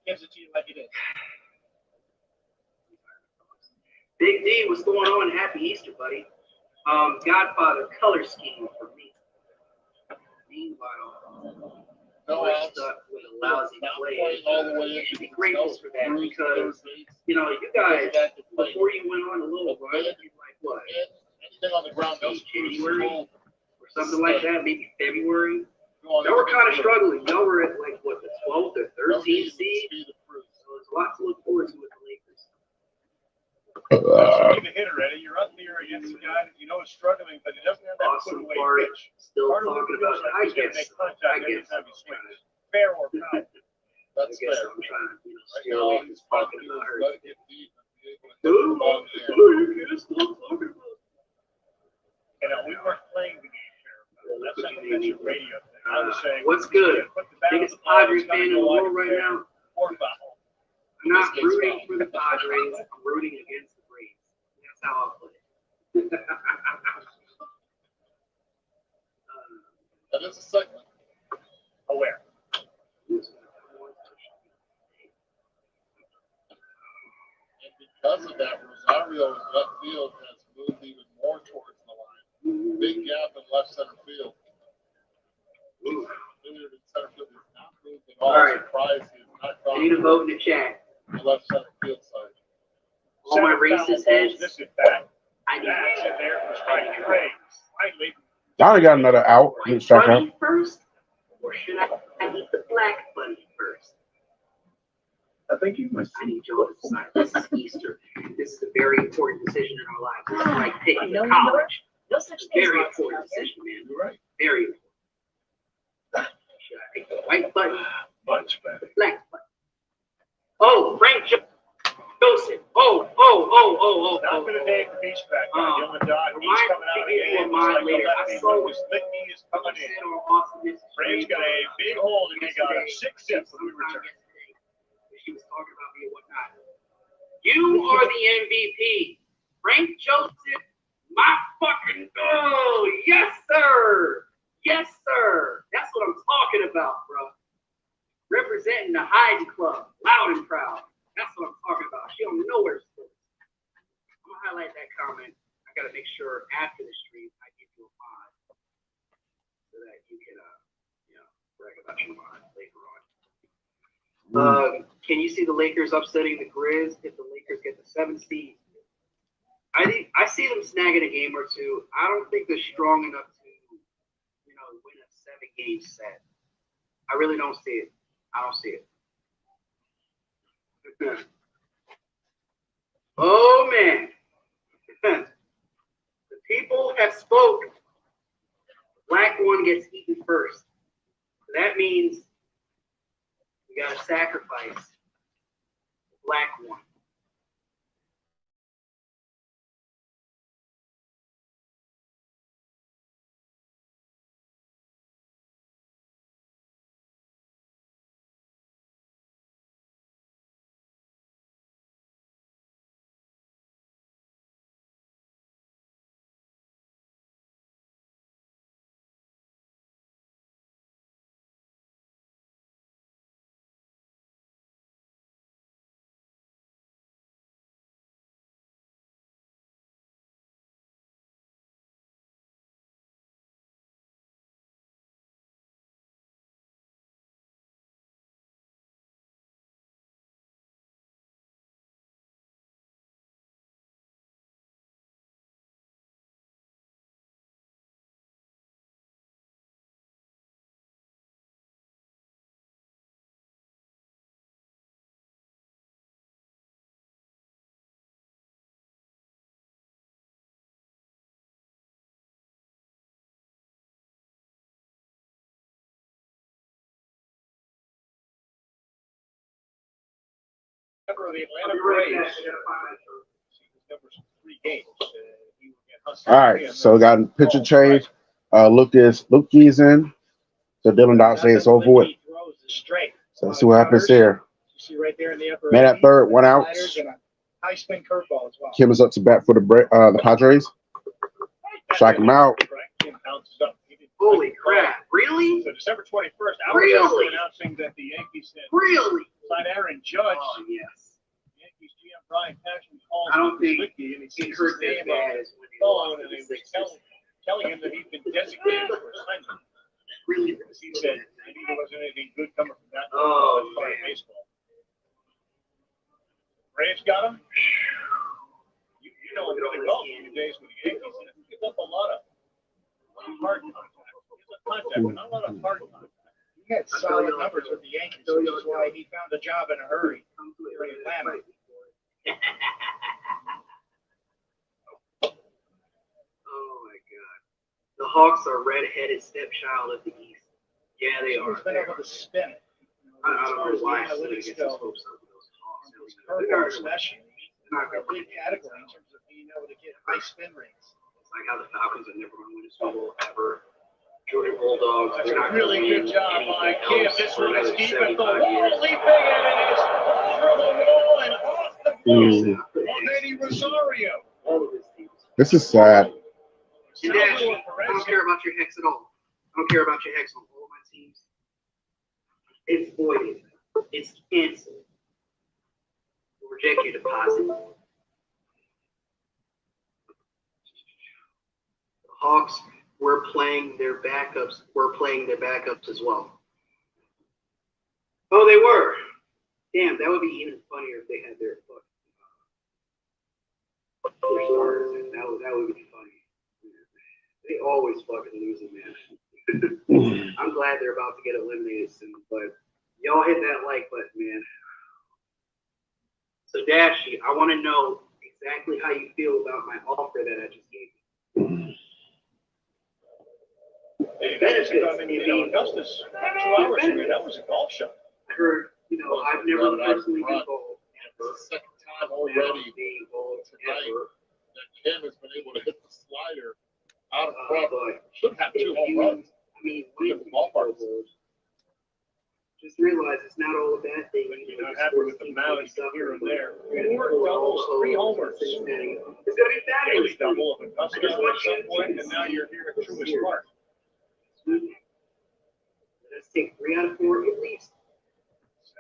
gives it to you like it is. Big D, what's going on? Happy Easter, buddy. Godfather color scheme for me. Meanwhile, we're stuck with a lousy play. You should be grateful for that because, you guys, before you went on a little run, like what? Anything on the ground, January or something like that, maybe February. Y'all were kind of struggling. Y'all were at like what, the 12th or 13th seed. So there's a lot to look forward to with the Lakers. You need a hitter, Eddie. You're up there against a guy that you know is struggling, but he doesn't have that awesome put-away part. pitch. Still talking about it. I guess. Fair or foul. That's fair. I'm trying to, still talking about her. Let it get deep and be able to hit the Oh, ball in the air. you can't stop talking about it. We weren't playing the game, Sheriff. That's something that's your radio thing. I was saying, what's good? Biggest Padres fan in the world right now. Or foul. I'm not rooting for the Padres. I'm rooting against the Braves. That's how I'll put it. That is a segment. Aware. And because of that, Rosario's left field has moved even more towards the line. Big gap in left center field. Hilliard in center field has not moved at all. All right. Surprised he has not I gone need a vote in the chat. to the left center field side. All my racist heads. This is back. I need That's in there for strike three. Finally. Donnie got another out. Strike out. bunny first, or should I eat the black bunny first? I think you must. I need y'all to decide. This is Easter. This is a very important decision in our lives. It's like picking a college. No such thing. Very important decision, man. You're right. Very important. Should I pick the white button? Much better. Black button. Oh, Frank Joseph. Oh. Not for the day for Beach back. Dylan Dodd, he's coming out of the game. Later. I saw his Lickney is coming in. Austin. Braves got a big hole to dig out of 6-0 when we return. She was talking about me and whatnot. You are the MVP. Frank Joseph, my fucking oh, yes, sir. Yes, sir. That's what I'm talking about, bro. Representing the Hyde Club, loud and proud. That's what I'm talking about. She don't know where to go. I'm gonna highlight that comment. I gotta make sure after the stream I give you a mod so that you can brag about your mod later on. Can you see the Lakers upsetting the Grizz if the Lakers get the 7th seed? I see them snagging a game or two. I don't think they're strong enough to, win a 7-game set. I really don't see it. I don't see it. Oh man. The people have spoken. Black one gets eaten first. That means we gotta sacrifice the black one. Member of the Atlanta Braves. Number 3 games. All right, so we got a pitcher change. Lucas in. So Dylan Dodd says it's over with. So let's see what happens here. You see right there in the upper Man at third, 1 out. High spin curveball as well. Kim is up to bat for the Padres. Strike him out. Holy crap! Really? So December 21st, Really? Announcing that the Yankees said Really? signed Aaron Judge. Oh yes. Yankees GM Brian Cashman calls I don't think Lickney, and he it sees his hurt as name bad on as his when they phone, lost and to he the was Sixers. telling him that he'd been designated for assignment. Really? He said maybe there wasn't anything good coming from that. Oh, part of man. baseball. Braves got him. You know him really well from the days with the Yankees. He gives up a lot of hard contact. Contact, but not a lot of hard contact. He had solid numbers with the Yankees, which is why he found a job in a hurry here in Atlanta. Oh my God. The Hawks are red-headed stepchild of the East. Yeah, they are. He's been able to spin it. I don't know why the I analytics get go. hopes up with those Hawks. His curveball especially. Not A gonna big category in terms of being able to get high spin rates. It's like how the Falcons are never going to win a Super Bowl ever. Georgia Bulldogs. That's they're not a really gonna win good job by anything Kim. else This for one is another deep at the 75 wall, years. leaping, and it is over the wall and off the blue. Eddie Rosario. All of his teams. This is sad. And Dash, I don't care about your hex at all. I don't care about your hex on all of my teams. It's voided. It's canceled. We'll reject your deposit. The Hawks were playing their backups. As well. Oh, they were. Damn, that would be even funnier if they had their starters. That would be funny. They always fucking losing, man. I'm glad they're about to get eliminated soon, but y'all hit that like button, man. So, Dashy, I want to know exactly how you feel about my offer that I just gave you. Hey, benefits in Augustus 2 hours ago. That was a golf shot. I heard, I've never personally been golf. The second time already tonight that Kim has been able to hit the slider out of front. Should have 2 home runs. I mean, ballpark. Just realize it's not all a bad thing. You're not happy with the mileage here and there. 4 doubles, 3 homers. It's going to be fabulous. Daily double of Augusta at some point, and now you're here at Truist Park. Let's take 3 out of 4 at least.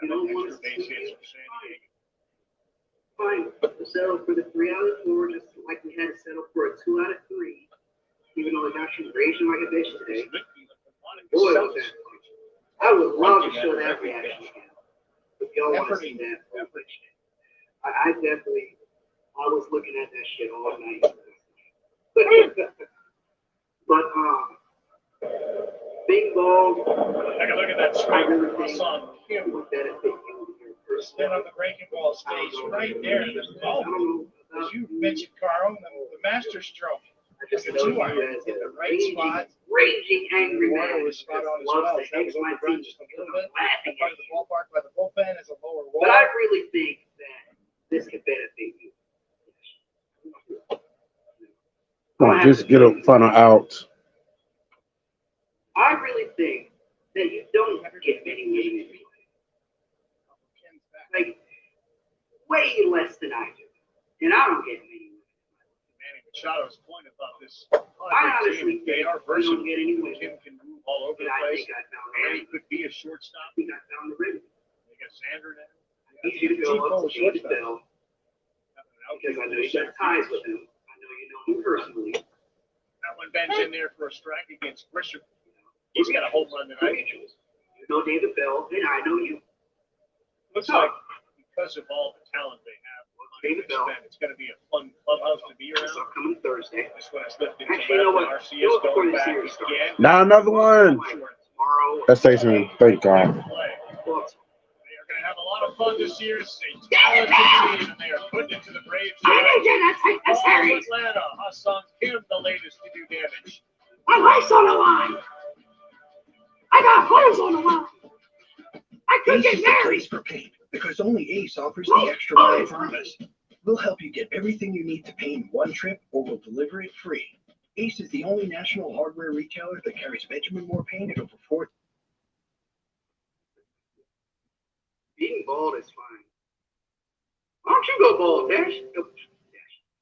You don't want to base hits for San Diego. Fine. We'll settle for the 3 out of 4, just like we had to settle for a 2 out of 3. Even though it got you raging like a bitch today. Boy, was that fun. I would love to show that reaction again. If y'all want to see that. I definitely, I was looking at that shit all night. But, big ball. Take a look at that strike. I saw Kim would benefit you. Spin on the breaking ball stays right there. As you mentioned, Carl, the Masters Trophy. The 2 iron in the right spot. Raging angry man. Was spot on as well. That was overrun just a little bit. Part of the ballpark by the bullpen is a lower wall. But I really think that this could benefit you. Come on, just get a funnel out. I really think that you don't get many women. Like, way less than I do. And I don't get many women. Manny Machado's point about this. I honestly think they are we don't versatile. get any women. Kim can move all over the I place. think I found the Manny ribbon. could be a shortstop. I think I found the ribbon. They got Xander now. I need you to go up to David Bell. Because I know you got ties with him. I know you know him personally. That one Ben's in there for a strike against Grisham. He's got a home run tonight. You know David Bell, and I know you. Looks like because of all the talent they have, David Bell. It's going to be a fun clubhouse to be around. It's upcoming Thursday. This one is lifted Actually, you know what? RCS going back again. Now another one. That stays in. Thank God. They are going to have a lot of fun this year. It's a talented team, and they are putting it to the Braves. Atlanta, Hassan Kim, the latest to do damage. My life's on the line. I got holes on the line. I could Ace get is the married. place for paint because only Ace offers the extra mile promise. We'll help you get everything you need to paint in one trip, or we'll deliver it free. Ace is the only national hardware retailer that carries Benjamin Moore paint at over 4. Being bald is fine. Why don't you go bald, Dash?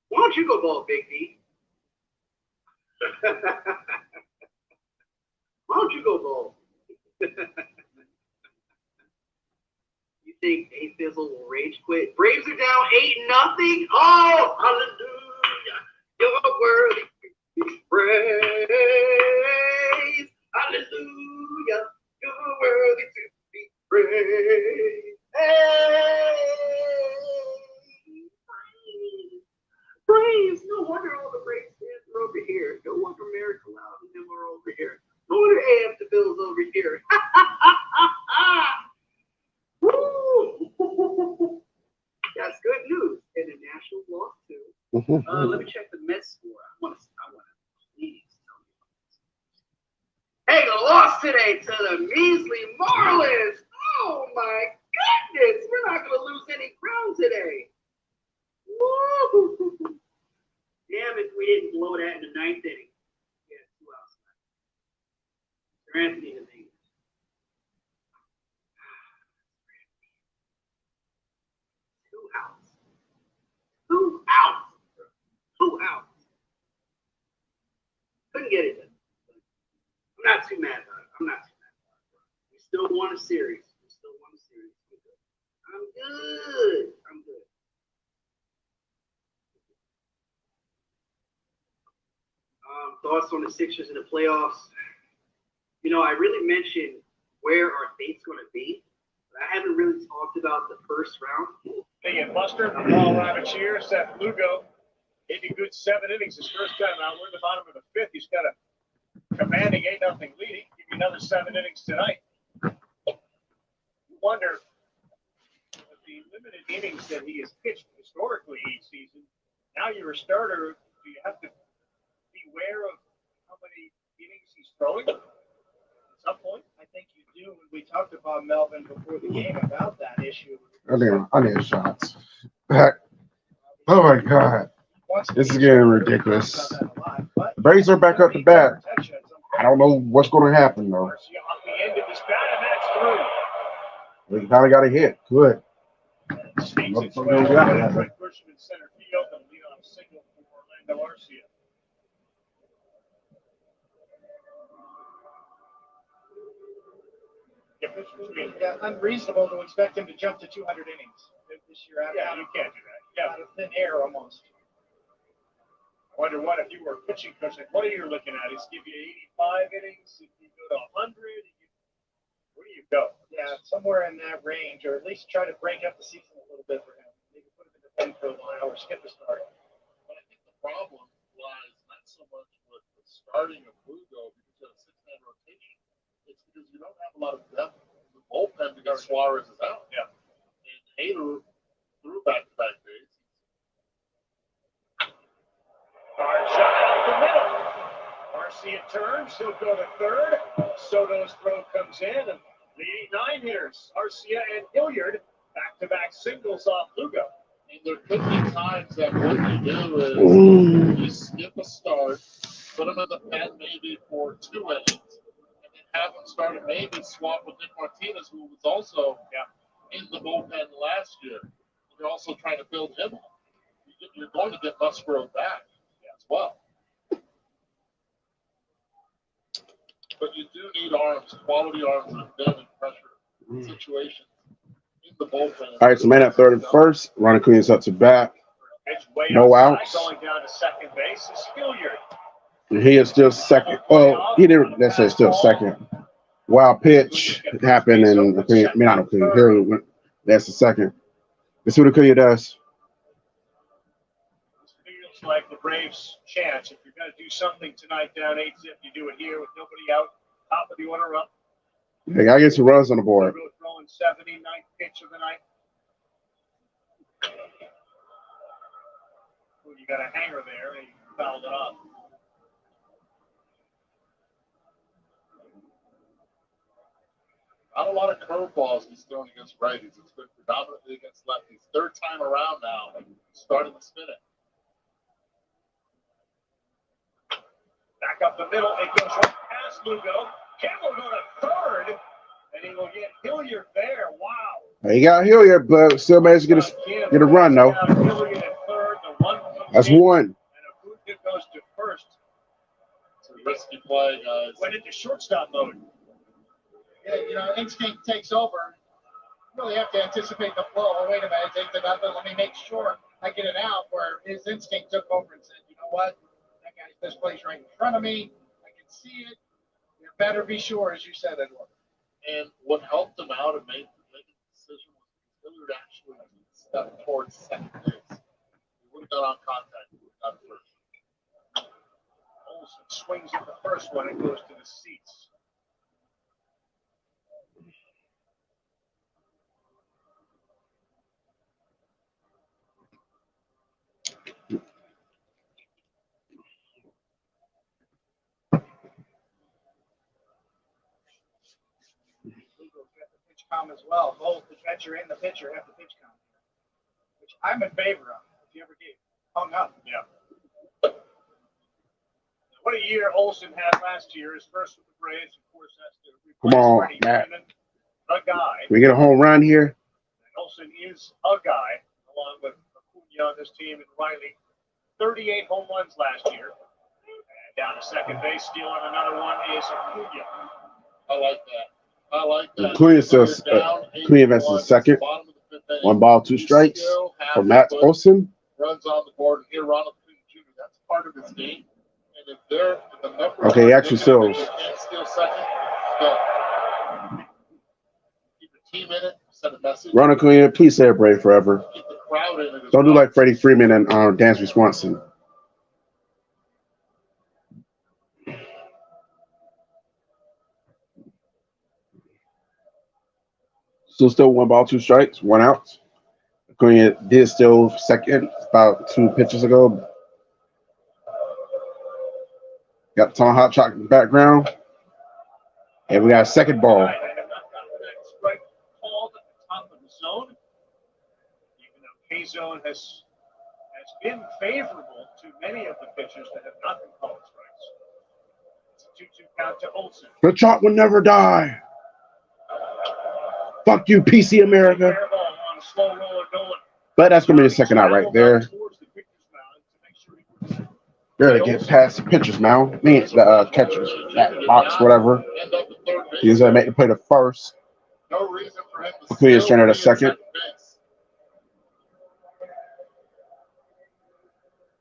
Why don't you go bald, Big D? Why don't you go bald? You think A-Fizzle will rage quit? Braves are down 8-0. Oh, hallelujah. You're worthy to be praised. Hallelujah. You're worthy to be praised. Hey, Braves. No wonder all the Braves fans are over here. No wonder Miracle Loud and them are over here. No wonder AF the Bills over here. Woo! That's good news. And the Nationals lost too. Let me check the Mets score. I want to please tell me about this. Hey, the loss today to the measly Marlins. Oh my goodness. We're not going to lose any ground today. Woo! Damn if we didn't blow that in the 9th inning. Yeah, 2 outs. Sir Anthony Dominguez. 2 outs. 2 outs. 2 outs. Couldn't get it done. I'm not too mad about it. We still won a series. I'm good. Thoughts on the Sixers in the playoffs? I really mentioned where our fate's going to be, but I haven't really talked about the first round. They get Buster from Colorado Cheers. Seth Lugo gave you good 7 innings his first time out. We're in the bottom of the 5th. He's got a commanding 8-0 lead. He give you another 7 innings tonight. You wonder if the limited innings that he has pitched historically each season. Now you're a starter. Do you have to beware of how many innings he's throwing at some point? I think you do. And we talked about Melvin before the game about that issue. I need shots. Oh my God. This is getting ridiculous. The Braves are back up to bat. I don't know what's going to happen, though. Off the end of his bat, and that's through. We finally got a hit. Good. Sneaks its way over to Fred Bushman center field and lead on single for Orlando Arcia. Yeah, unreasonable to expect him to jump to 200 innings this year. Yeah, you can't do that. Yeah, out of thin air almost. I wonder what if you were a pitching coach, like what are you looking at? He's give you 85 innings. If you go to 100, where do you go? Yeah, somewhere in that range, or at least try to break up the season a little bit for him. Maybe put him in the pen for a while or skip a start. But I think the problem lies not so much with the starting of Lugo because you have a six-man rotation. It's because you don't have a lot of depth in the bullpen because Suarez is out. Yeah. And Hader threw back-to-back days. Hard shot out the middle. Arcia turns. He'll go to third. Soto's throw comes in, and leading 9 hitters, Arcia and Hilliard, back-to-back singles off Lugo. And there could be times that what you do is you skip a start, put them in the pen maybe for 2 innings, and then have them start and maybe swap with Nick Martinez, who was also in the bullpen last year. You're also trying to build him up. You're going to get Musgrove back as well. But you do need arms, quality arms, and them in pressure situations in the bullpen. All right, so man at third and first. Ron Acuña's up to bat. No outs. Going down to second base is Hilliard. And he is still second. Oh, he didn't necessarily still second. Wild pitch happened, and not Acuña. Hilliard, that's the second. Let's see what Acuña does. Feels like the Braves' chance. If you're going to do something tonight down 8-zip, you do it here with nobody out. Top of the order up. They got to get some runs on the board. Throwing 79th pitch of the night. Ooh, you got a hanger there. He fouled it off. Not a lot of curveballs he's thrown against righties. It's been predominantly against lefties. Third time around now, starting to spin it. Back up the middle. It goes right past Lugo. Campbell go to third, and he will get Hilliard there. Wow. He got Hilliard, but still managed to get a run, though. That's one. And Acuña goes to first. It's a risky play, guys. Went into shortstop mode. Yeah, instinct takes over. You really have to anticipate the flow. Oh, wait a minute, take the nothing. Let me make sure I get it out. Where his instinct took over and said, you know what? That guy's this place right in front of me. I can see it. You better be sure, as you said, Edward. And what helped him out and made the decision was Hilliard actually stepped towards second base. He would have got on contact. He would have got first. Olsen swings at the first one and goes to the seats. Count as well. Both the catcher and the pitcher have the pitch count, which I'm in favor of. If you ever get hung up, yeah. What a year Olsen had last year. His first with the Braves, of course, has to replace Come on, Freddie Matt. Freeman, a guy. Can we get a home run here? And Olsen is a guy, along with Acuña on this team and Riley. 38 home runs last year. And down to second base, stealing another one is Acuña. I like that. Acuña says Acuña versus second. 1 ball, 2 strikes for Matt Olsen. Runs on the board, and here Ronald Acuña Jr. That's part of his game. And if they're the number Okay, he actually steals. Can't steal second. Go. Keep the team in it. Send a message. Ron Acuña, please say a Brave forever. Keep the crowd in it. Don't do like Freddie Freeman and Dansby Swanson. So still 1 ball, 2 strikes, 1 out. Green did still second about 2 pitches ago. Got Tomahawk Chalk in the background. And we got a second ball. I have not gotten that strike called at the top of the zone. Even though K-zone has been favorable to many of the pitchers that have not been called strikes. It's a 2-2 count to Olsen. The chalk will never die. Fuck you, PC America. But that's going to be the second out right there. Barely get past the pitcher's mound. I mean, the catcher's box, whatever. He's going to make the play to first. No reason for him to Clear Turner to second.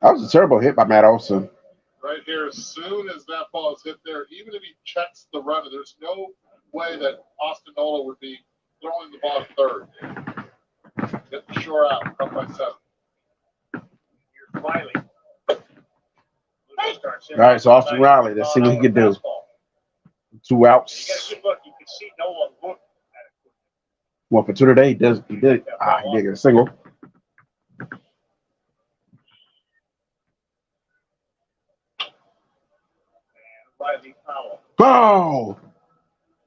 That was a terrible hit by Matt Olson. Right here, as soon as that ball is hit there, even if he checks the runner, there's no way that Austin Nola would be throwing the ball to third. Get the shore out, up by 7. Here's Riley. All right, so Austin Riley, let's see what he can do. 2 outs. You can see no one look at it. 1 for 2 today. He did get a single. Riley foul. Go!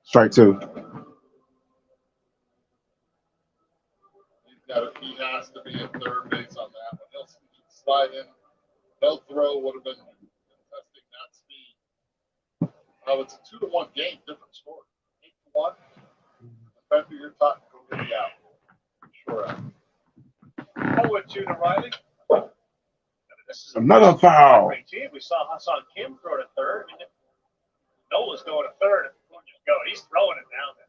Strike 2. He has to be at third base on that one. He'll slide in. No throw would have been testing that speed. It's a 2-1 game, different score. 8-1. Defender, you're talking, go get the out. Sure out. 0-2 to Riley. This is Another foul. We saw Hassan Kim throw to third. Nola's going to third. He's throwing it down there.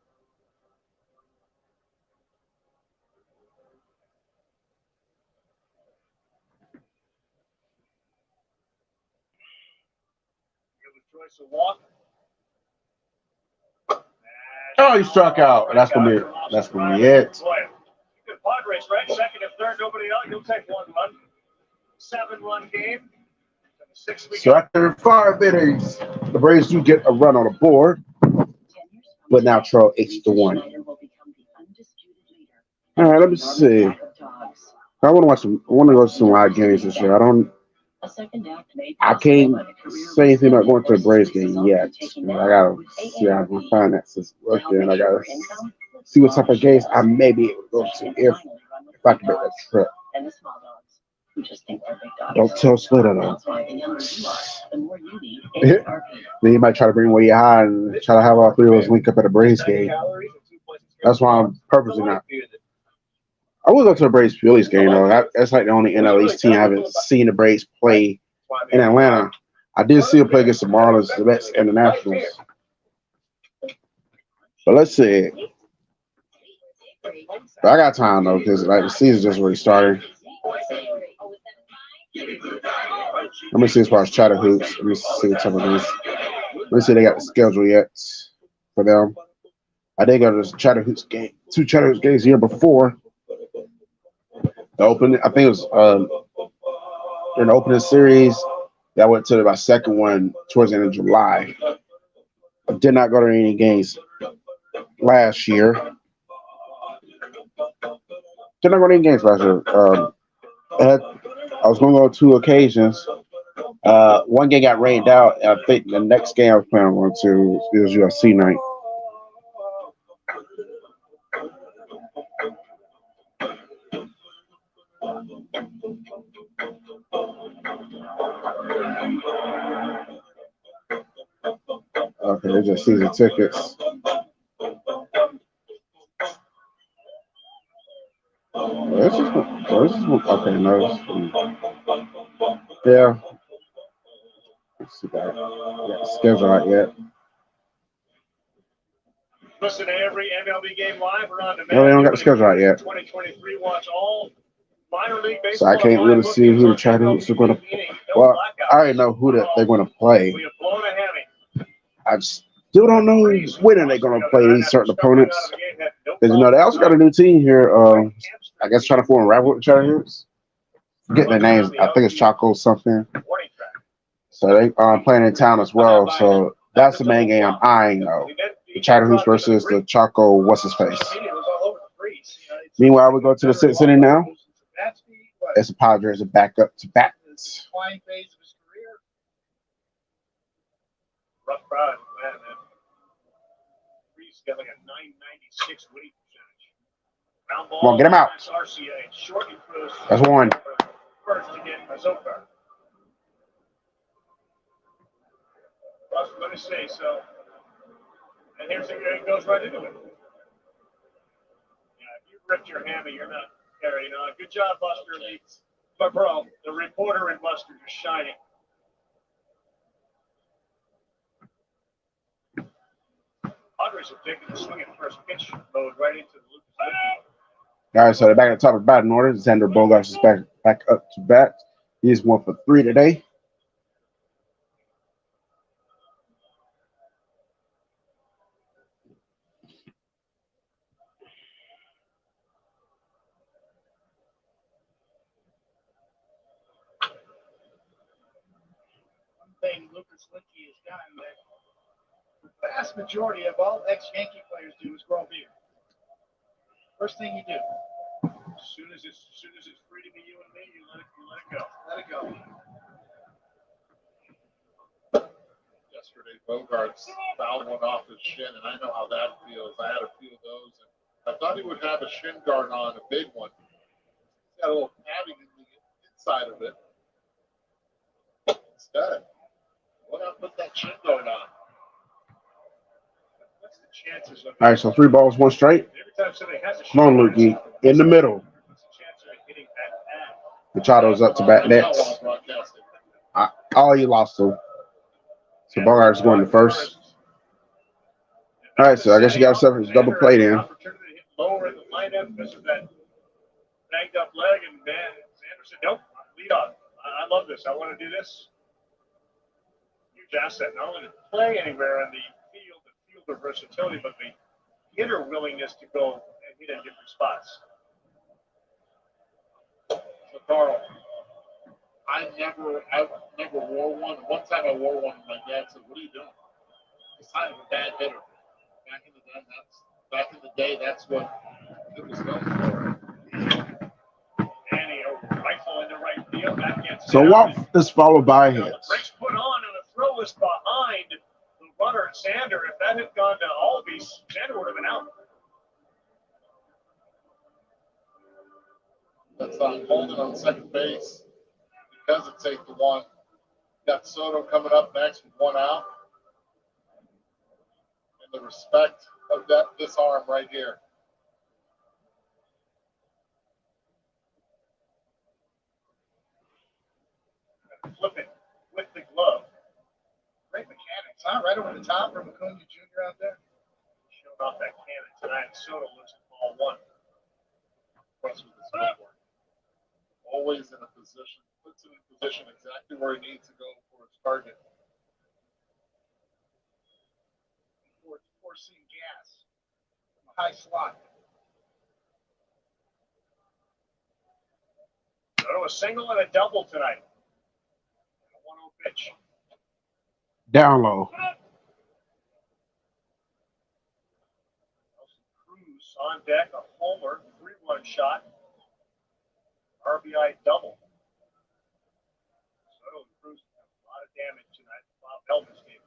Choice of walk. Oh, he struck out. That's gonna be it. Good Padres, right? Second and third, nobody else. You'll take 1 run. 7-run game. So after 5 innings, the Braves do get a run on the board, but now trail 8-1. All right, let me see. I want to go to some live games this year. I can't say anything about going to a Braves game yet. I gotta see how I can find that since working. I gotta see what type of games I may be able to go to if I can make that trip. Don't tell Splitter though. Then you might try to bring Way High and try to have all 3 of us link up at a Braves game. That's why I'm purposely not. I will go to a Braves Phillies game though. That's like the only NL East team I haven't seen the Braves play in Atlanta. I did see them play against the Marlins, the Mets, and the Nationals. But let's see. But I got time though, because like the season just already started. Let me see as far as Chatterhoops. Let me see what type of games. Let me see if they got the schedule yet for them. I did go to this Chatterhoops game, 2 Chatterhoops games the year before. The opening, I think it was in the opening series. That went to my second one towards the end of July. I did not go to any games last year. Did not go to any games last year. I was going to go 2 occasions. One game got rained out. And I think the next game I was planning on going to was UFC night. Okay, they're just season tickets. Okay, no. Yeah. Let's see that. Got the schedule out yet. Listen to every MLB game live or on demand. No, they don't got the schedule out yet. 2023, watch all minor league baseball. So I can't really see who the Chatterhoops are going to. Well, I already know who that they're going to play. I still don't know when they're going to play these certain opponents. Because they also got a new team here. I guess trying to form a rival with the Chatterhoops. Forget their names. I think it's Chaco something. So they are playing in town as well. So that's the main game I'm eyeing though. The Chatterhoops versus the Chaco what's his face. Meanwhile, we go to the sixth inning now. As the Padres are back up to bat. Decline phase of his career. Rough crowd, man. Reese got like a 996 winning percentage. Ground ball. Come on, get him out. RCA. Short and throws. That's one. First to get Mazzoka. I was going to say so. And here's it goes right into it. Yeah, if you ripped your hammer, you're not carrying on. Good job, Buster. But bro, the reporter and Buster just shining. Padres have taken the swing at first pitch mode right into the Lucas. All right, so they're back at the top of the batting order. Xander Bogaerts is back up to bat. He's 1 for 3 today. Thing Lucas Licky has done that the vast majority of all ex-Yankee players do is grow a beard. First thing you do. As soon as it's free to be you and me, you let it go. Let it go. Yesterday, Bogarts fouled one off his shin, and I know how that feels. I had a few of those, and I thought he would have a shin guard on, a big one. He's got a little padding in the inside of it. Instead, why not put that shin guard on? What's the chances of? All right, so 3 balls, 1 strike. Every time somebody has a Come on, Lukey. In the middle. what's the chance of hitting that pad? Machado's up to bat next. Oh, you lost him. So Bogart's going to first. All right, so I guess you got yourself a double play then. Opportunity to hit lower in the lineup because of that banged up leg, and man, Xander said, "Nope, lead off. I love this. I want to do this." Huge asset, not only to play anywhere in the field, the fielder versatility, but the hitter willingness to go and hit in different spots. So Carl, I never wore one. One time I wore one, and my dad said, "What are you doing?" It's kind of a bad hitter. Back in the day, that's what it was known for. And a rifle in the right field. That gets So walk is followed by hits. Brakes put on, and the throw is behind the runner, Xander. If that had gone to Albies, Xander would have been out. That's on holding on second base because it's 8-1. Got Soto coming up next with 1 out. And the respect of this arm right here. Flip it with the glove. Great mechanics, huh? Right over the top from Acuna Jr. out there. Showing off that cannon tonight. Soto loses ball 1. Impressed with his footwork. Always in a position, puts him in position exactly where he needs to go for his target. Forcing gas from a high slot. Soto a single and a double tonight. A 1-0 pitch. Down low. Cruz on deck, a homer, 3-run shot. RBI double. Soto and Cruz have a lot of damage tonight. Bob Elvis game.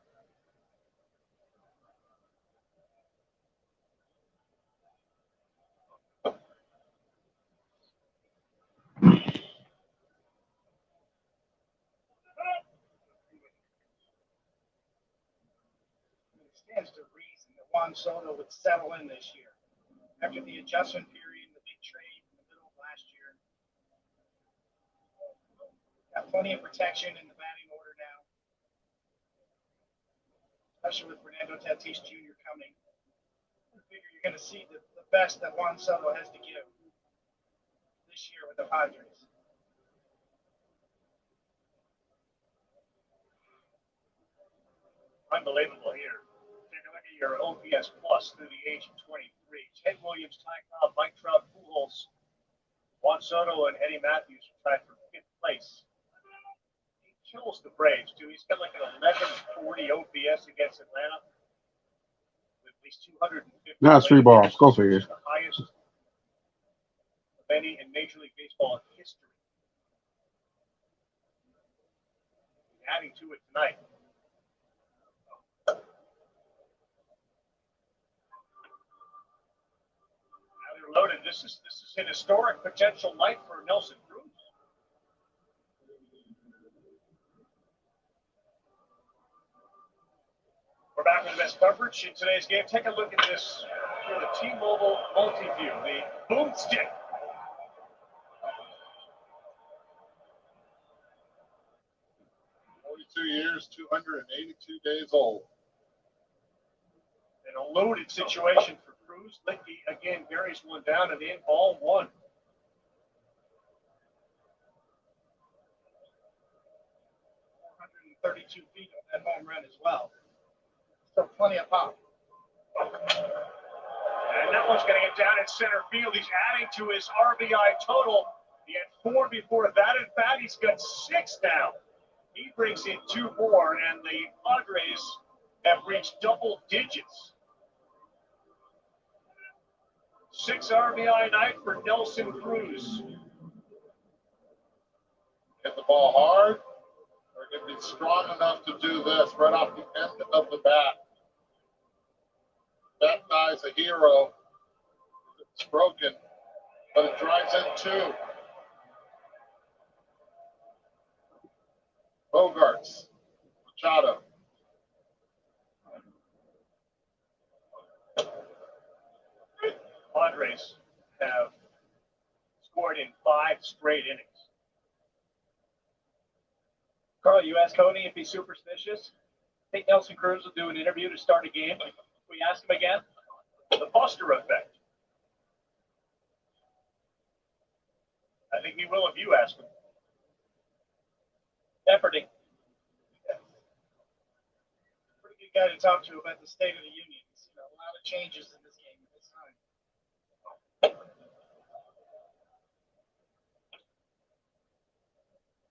It stands to reason that Juan Soto would settle in this year. After the adjustment period, the big trade in the middle of last year. Got plenty of protection in the batting order now. Especially with Fernando Tatis Jr. coming. I figure you're going to see the best that Juan Soto has to give this year with the Padres. Unbelievable here. Take a look at your OPS plus through the age of 23. Ted Williams, Ty Cobb, Mike Trout, Pujols, Juan Soto, and Eddie Matthews are tied for 5th place. He kills the Braves, too. He's got like an 1140 OPS against Atlanta. With at least 250. Now it's 3 balls. Go figure. The highest Major League Baseball history. Adding to it tonight. Now they're loaded. This is an historic potential night for Nelson Cruz. We're back with the best coverage in today's game. Take a look at this through the T-Mobile multi-view, the boomstick. 42 years, 282 days old. In a loaded situation for Cruz. Licky again buries one down and in, ball one. .432 feet on that home run as well. Still plenty of pop. And that one's going to get down in center field. He's adding to his RBI total. He had 4 before that. In fact, he's got 6 now. He brings in 2 more, and the Padres have reached double digits. 6 RBI night for Nelson Cruz. Hit the ball hard, or can be strong enough to do this right off the end of the bat. That guy's a hero. It's broken, but it drives in 2. Bogarts, Machado. Padres have scored in 5 straight innings. Carl, you asked Cody if he's superstitious. I think Nelson Cruz will do an interview to start a game. We ask him again. The Foster effect. I think he will if you ask him. Efforting. Pretty good guy to talk to about the State of the Union. He's seen a lot of changes in this game at this time.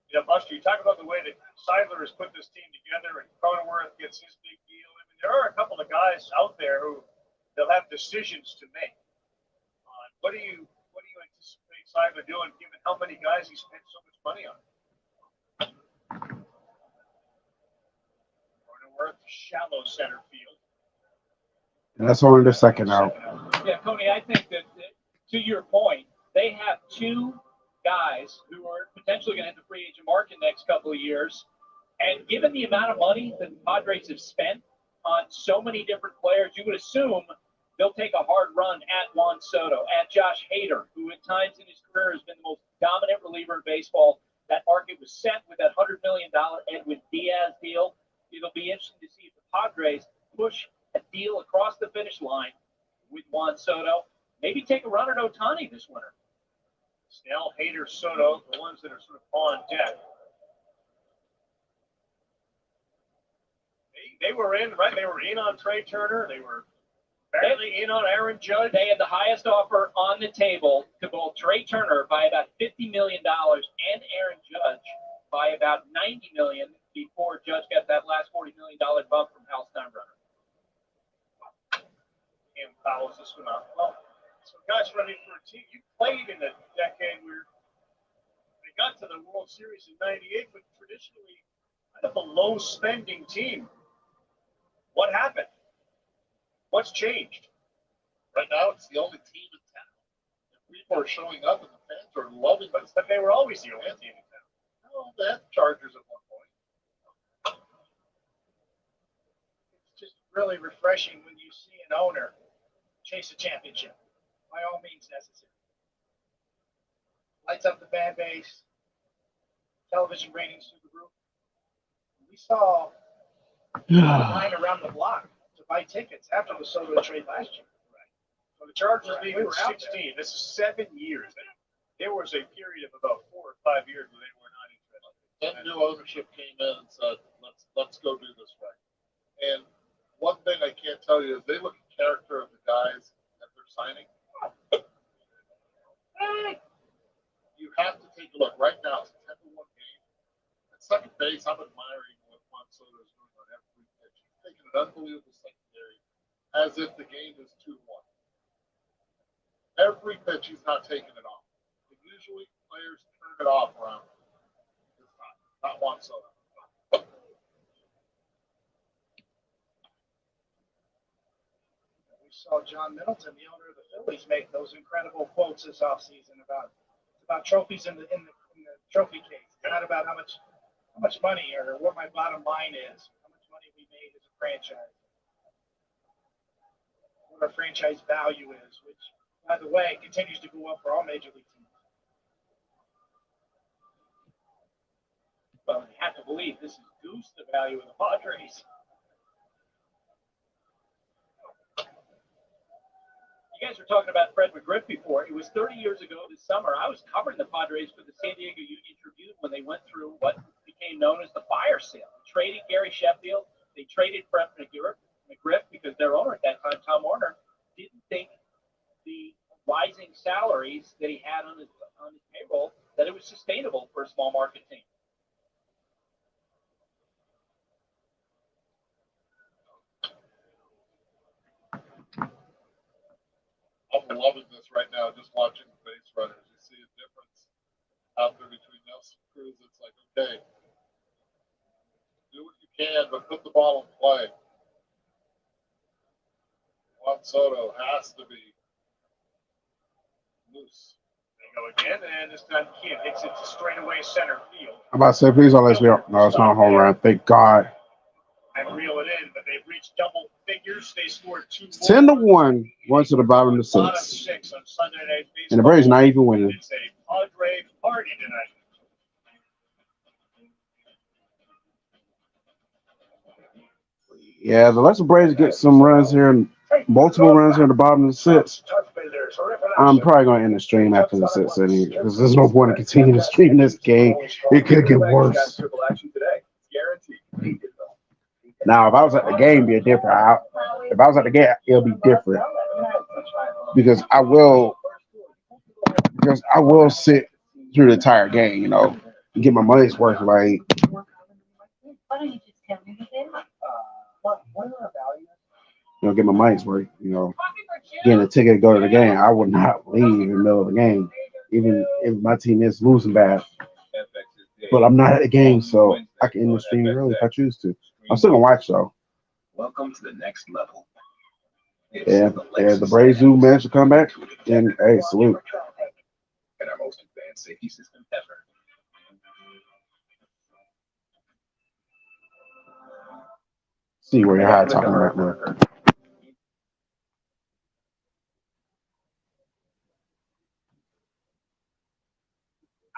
You know, Buster, you talk about the way that Seidler has put this team together and Cronenworth gets his big deal. I mean, there are a couple of guys out there who they'll have decisions to make. What do you anticipate Seidler doing, given how many guys he spent so much money on? Cronenworth, shallow center field. And that's only the second out. Yeah, Cody, I think that to your point, they have 2 guys who are potentially going to hit the free agent market next couple of years. And given the amount of money that the Padres have spent on so many different players, you would assume they'll take a hard run at Juan Soto, at Josh Hader, who at times in his career has been the most dominant reliever in baseball. That market was set with that $100 million Edwin Diaz deal. It'll be interesting to see if the Padres push a deal across the finish line with Juan Soto. Maybe take a run at Ohtani this winter. Snell, Hader, Soto, the ones that are sort of on deck. They were in, right? They were in on Trey Turner. They were barely in on Aaron Judge. They had the highest offer on the table to both Trey Turner by about $50 million and Aaron Judge by about $90 million before Judge got that last $40 million bump from Hal Steinbrenner. Cam Powell's this one out. Well, so guys running for a team. You played in a decade where they got to the World Series in '98, but traditionally kind of a low-spending team. What happened? What's changed? Right now, it's the only team in town. And people are showing up, and the fans are loving it. But they were always the only team in town. No, they had the Chargers at one point. It's just really refreshing when you see an owner chase a championship. By all means necessary. Lights up the fan base, television ratings through the roof. We saw a line around the block to buy tickets after the Soto trade last year. Right. So the Chargers being We were out 16. This is 7 years. There was a period of about 4 or 5 years where they were not interested. Then new ownership came in and said, let's go do this right. And one thing I can't tell you is they look at character of the guys that they're signing. You have to take a look. Right now, it's a 10-1 game. At second base, I'm admiring what Juan Soto is doing on every pitch. He's taking an unbelievable secondary as if the game is 2-1. Every pitch, he's not taking it off. And eventually players turn it off around. It's not Juan Soto. We saw John Middleton, the owner of the Phillies, make those incredible quotes this offseason about trophies in the trophy case. It's not about how much money or what my bottom line is, how much money we made as a franchise, what our franchise value is, which, by the way, continues to go up for all major league teams. Well, you have to believe this has goosed the value of the Padres. You guys were talking about Fred McGriff before. It was 30 years ago this summer. I was covering the Padres for the San Diego Union Tribune when they went through what became known as the fire sale. They traded Gary Sheffield. They traded Fred McGriff because their owner at that time, Tom Warner, didn't think the rising salaries that he had on his payroll, that it was sustainable for a small market team. I'm loving this right now, just watching the base runners. You see a difference out there between Nelson Cruz. It's like, okay, do what you can, but put the ball in play. Juan Soto has to be loose. They go again, and this time Kidd hits it to straightaway center field. I'm about to say, please don't let me up. No, it's not a home run. Thank God. And reel it in, but they've reached double figures. They scored 2 more. 10-1, one to the bottom of the Bottom sixth. 6 on Sunday Night Baseball. And the Braves not even winning. It's a Padre party tonight. Yeah, unless the Braves get some runs here and multiple runs here at the bottom of the sixth, I'm probably going to end the stream after the sixth inning because there's no point in continuing to stream this game. It could get worse. Now, if I was at the game, it'd be different. If I was at the game, it'll be different because I will sit through the entire game, you know, and get my money's worth. Like, Why don't you just tell me the day? you know, get my money's worth, you know, getting a ticket to go to the game. I would not leave in the middle of the game, even if my team is losing bad. But I'm not at the game, so I can end the stream early if I choose to. I'm still gonna watch though. Welcome to the next level. Yeah, the Braves do manage to come back, and hey, salute. And our most advanced safety system ever. See where you're high talking about now.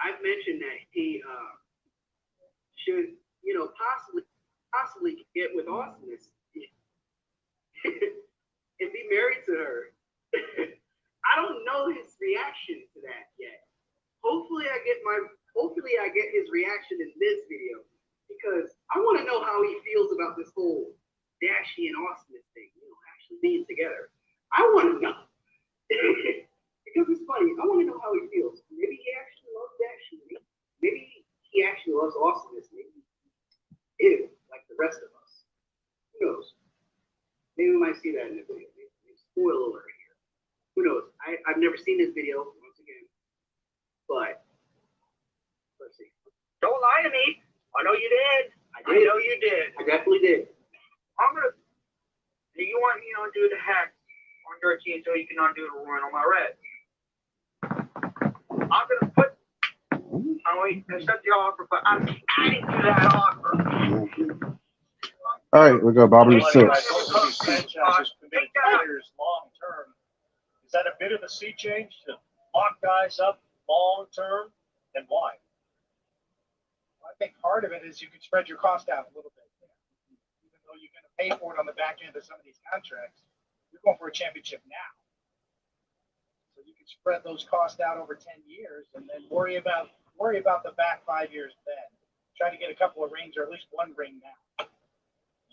I've mentioned that he should, possibly get with Awesomeness and be married to her. I don't know his reaction to that yet. Hopefully I get his reaction in this video because I want to know how he feels about this whole Dashy and Awesomeness thing, actually being together. I want to know. Because it's funny. I want to know how he feels. Maybe he actually loves Dashy. Maybe he actually loves Awesomeness. Maybe he is, like the rest of us. Who knows? Maybe we might see that in the video. Maybe spoiler alert here. Who knows? I've never seen this video, once again. But, let's see. Don't lie to me. I know you did. I know you did. I definitely did. Do you want me to undo the hack on your team so you can undo the run on my red? I'm going to accept the offer, but I'm adding to that offer. All right, we go bottom of the sixth. Franchises committed players long term. Is that a bit of a sea change to lock guys up long term, and why? I think part of it is you can spread your cost out a little bit. Even though you're going to pay for it on the back end of some of these contracts, you're going for a championship now. So you can spread those costs out over 10 years and then worry about the back 5 years then. Try to get a couple of rings or at least one ring now.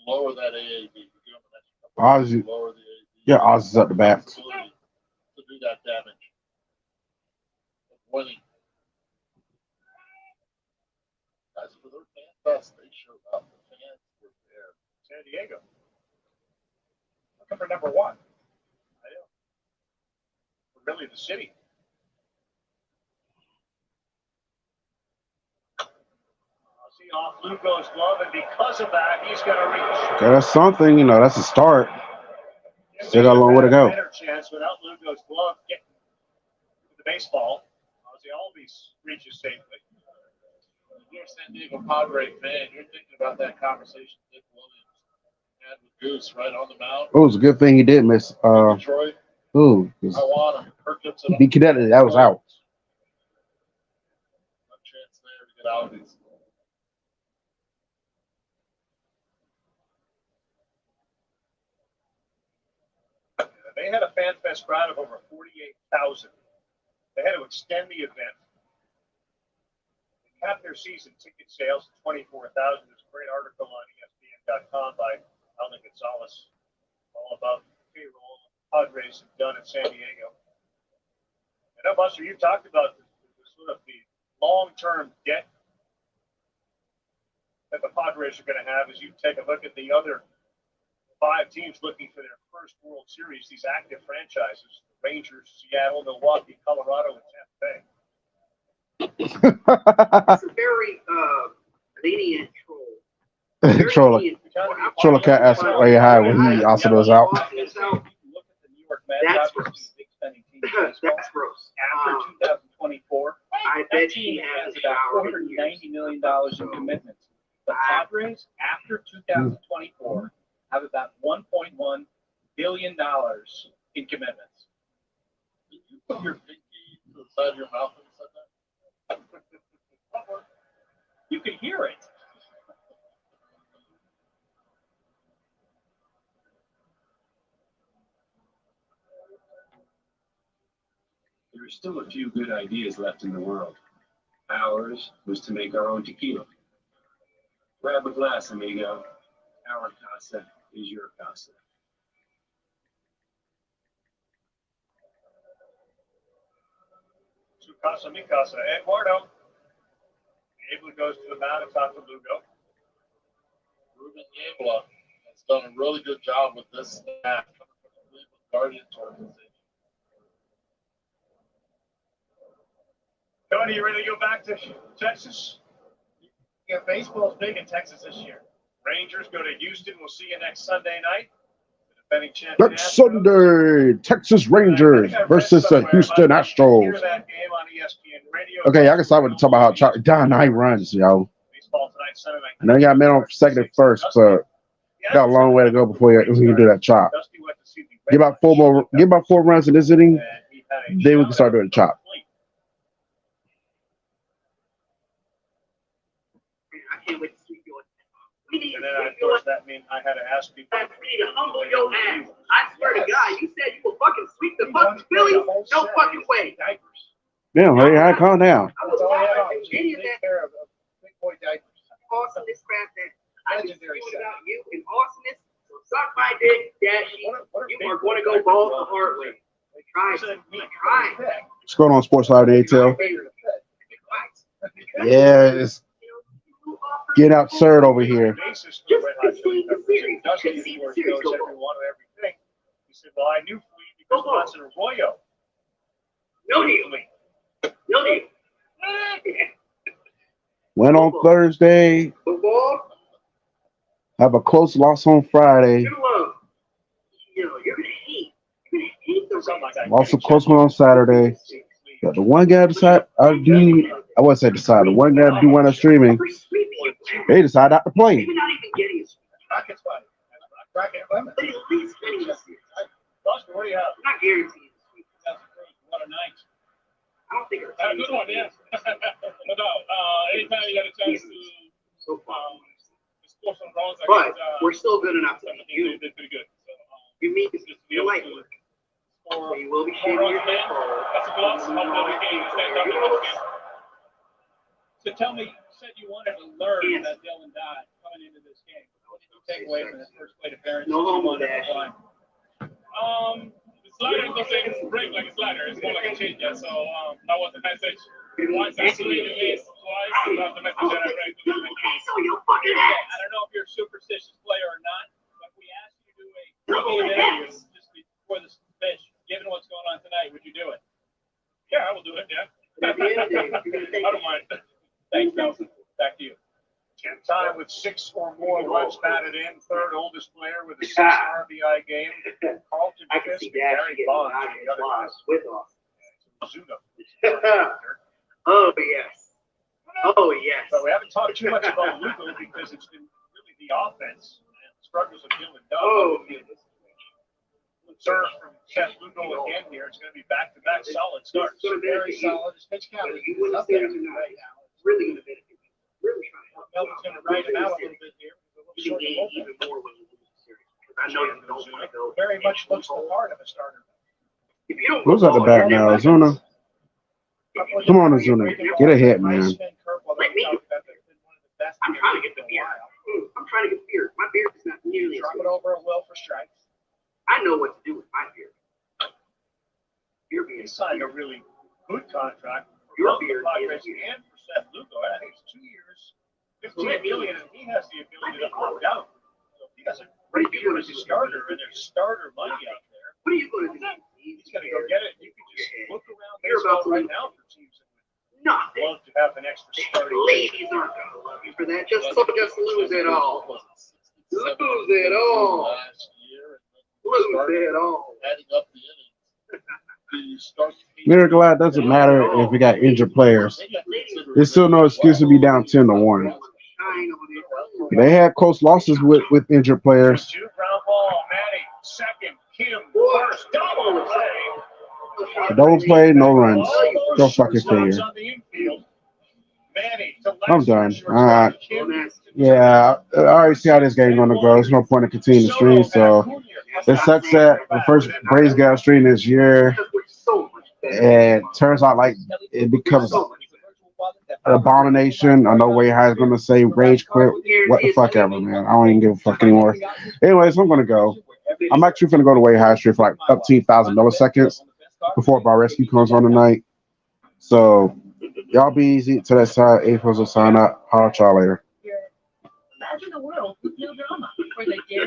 Lower that AAV. Oz, Lower the AAV. yeah, Oz is at the bat. To do that damage. Winning. Guys, for their fan fest, they showed up. The fans were there. San Diego. Looking for number one. I know. Really, the city. off Lugo's glove, and because of that, he's going to reach. Okay, that's something, that's a start. Still got a long way to go. Better chance without Lugo's glove getting the baseball. Ozzy Albies reaches safely. If you're a San Diego Padre fan, you're thinking about that conversation Dick Williams had with Goose right on the mound. It was a good thing he did miss. Detroit. Ooh, I want him. Kirk gets it. be connected. That was out. No chance there to get out of these. They had a fan fest crowd of over 48,000. They had to extend the event. They capped their season ticket sales at 24,000. There's a great article on ESPN.com by Alvin Gonzalez, all about payroll Padres have done in San Diego. I know, Buster, you talked about the sort of the long-term debt that the Padres are going to have as you take a look at the other 5 teams looking for their first World Series, these active franchises, Rangers, Seattle, Milwaukee, Colorado, and Tampa It's a very lenient troll. Troll cat asked why you high when he also goes out. That's gross. That's gross. After 2024, I bet he has about $490 million in commitments. The Padres, after 2024, have about $1.1 billion in commitments. Did you put your pinky to the side of your mouth when you said that? You could hear it. There are still a few good ideas left in the world. Ours was to make our own tequila. Grab a glass, amigo. Our casa is your casa. Su casa, mi casa. Eduardo. Abel goes to the mound and talks to Lugo. Ruben Yabla has done a really good job with this staff coming from the Cleveland Guardians organization. Tony, you ready to go back to Texas? Yeah, baseball's big in Texas this year. Rangers go to Houston. We'll see you next Sunday night. The defending champion Next Sunday, Texas Rangers versus the Houston Astros. Hear that game on ESPN Radio. Okay, I can start with the talk about how down 9 runs, yo. Baseball tonight, Sunday night. I know you got men on second and first, but got a long way to go before we can do that chop. Get about 4 runs in this inning, then we can start doing the chop. I can't wait to sweep your ass. And then, of course, that means I had to ask people. We need to humble your ass. I swear to God, you said you will fucking sweep the fucking Phillies? No fucking way. Damn, hey, I calm down. I was watching any of that awesomeness crap that I just told about you and awesomeness. So suck my dick, Dashy. You are going to go balls the hard way. Try. What's going on, Sports Live ATL? Yeah, it's getting absurd over here. Just concede the series. Concede the series. Go ball. He said, well, I knew Flea because Watson Arroyo. No deal. No deal. Went on Thursday. Football. Have a close loss on Friday. You're gonna love. You're gonna hate. You're gonna hate the Rams. Lost a close one on Saturday. Got the one guy decide I wouldn't say decide. The one guy to do one of streaming. They decided not to play. Maybe not even getting a Rocket's fine. Rocket Clemens. but at least getting a series. Buster, what do you have? I'm not guaranteed this week. What a night. I don't think our Had a team's good one, yeah. No doubt. Anytime you get a chance to score some runs, But we're still good enough to beat you. did pretty good. So, You mean you like work. So you will be shooting your that's a plus. Hopefully we can stand up in this game. So tell me, you said you wanted to learn that Dylan died coming into this game. What did you take away from his first plate appearance? No homo dash. The slider doesn't break like a slider. It's more like a change. Yeah, so that was the message. Once I swing the list, twice, that's the message that I read. So you fucking ass. I don't know if you're a superstitious player or not, but we asked you to do a double interview just before this pitch. Given what's going on tonight, would you do it? Yeah, I will do it. Yeah. At the end of the day, you're gonna take I don't mind. Thanks, Nelson. Back to you. 10th time with 6 or more runs batted in. Third oldest player with a 6 RBI game. Carlton Fisk and Gary Bonds are the other guys. With us. Mizuno. Oh, yes. Oh, yes. So we haven't talked too much about Lugo because it's been really the offense and the struggles of Dylan Dunn. Oh, Serve from Seth Lugo again here. It's going to be back-to-back solid starts. Very solid. His pitch count is You wouldn't up there say right now. really going to benefit. Really trying to help. Melvin's going to write him out a little bit here. You can gain even more when you lose the series. I know you don't want to go. Very much looks the part of a starter. If you don't Who's at the bat now? Azuna. Come on, Azuna. Get a hit, man. Let me. I'm trying to get the beard. I'm trying to get the beard. My beard is not nearly as Drop good. it over a well for strikes. I know what to do with my beard. Your He beard. signed a really good contract for Your both the beard Padres is- and for Seth Lugo. I think it's 2 years, $15 million, and he has the ability to opt out. So if he has a great year as a starter, and there's starter money out there, What are you going to do? he's going to go get it. You can just look around You're about baseball to right now for teams that would Nothing. love to have an extra starting. Ladies aren't going to love you for that. Just lose it all. Lose it all. Last year, Lose it all. adding up the innings. The start Miracle Lad doesn't matter if we got injured players. There's still no excuse to be down 10-1. They had close losses with injured players. 2 ground ball, Manny, second, Kim, first, double play. Double play, no runs. Go fucking figure. On the infield. Manny to I'm left done. shortstop, Kim. Yeah, I already see how this game's gonna go. There's no point in continuing to stream. So it sucks that the first Braves got a stream this year, and turns out like it becomes an abomination. I know Way High is gonna say rage quit. What the fuck ever, man. I don't even give a fuck anymore. Anyways, I'm gonna go. I'm actually gonna go to Way High Street for like up to 1,000 milliseconds before Bar Rescue comes on tonight. So y'all be easy to that side. A-Fizzle sign up. Holler at y'all later. Imagine a world with no drama, where they dare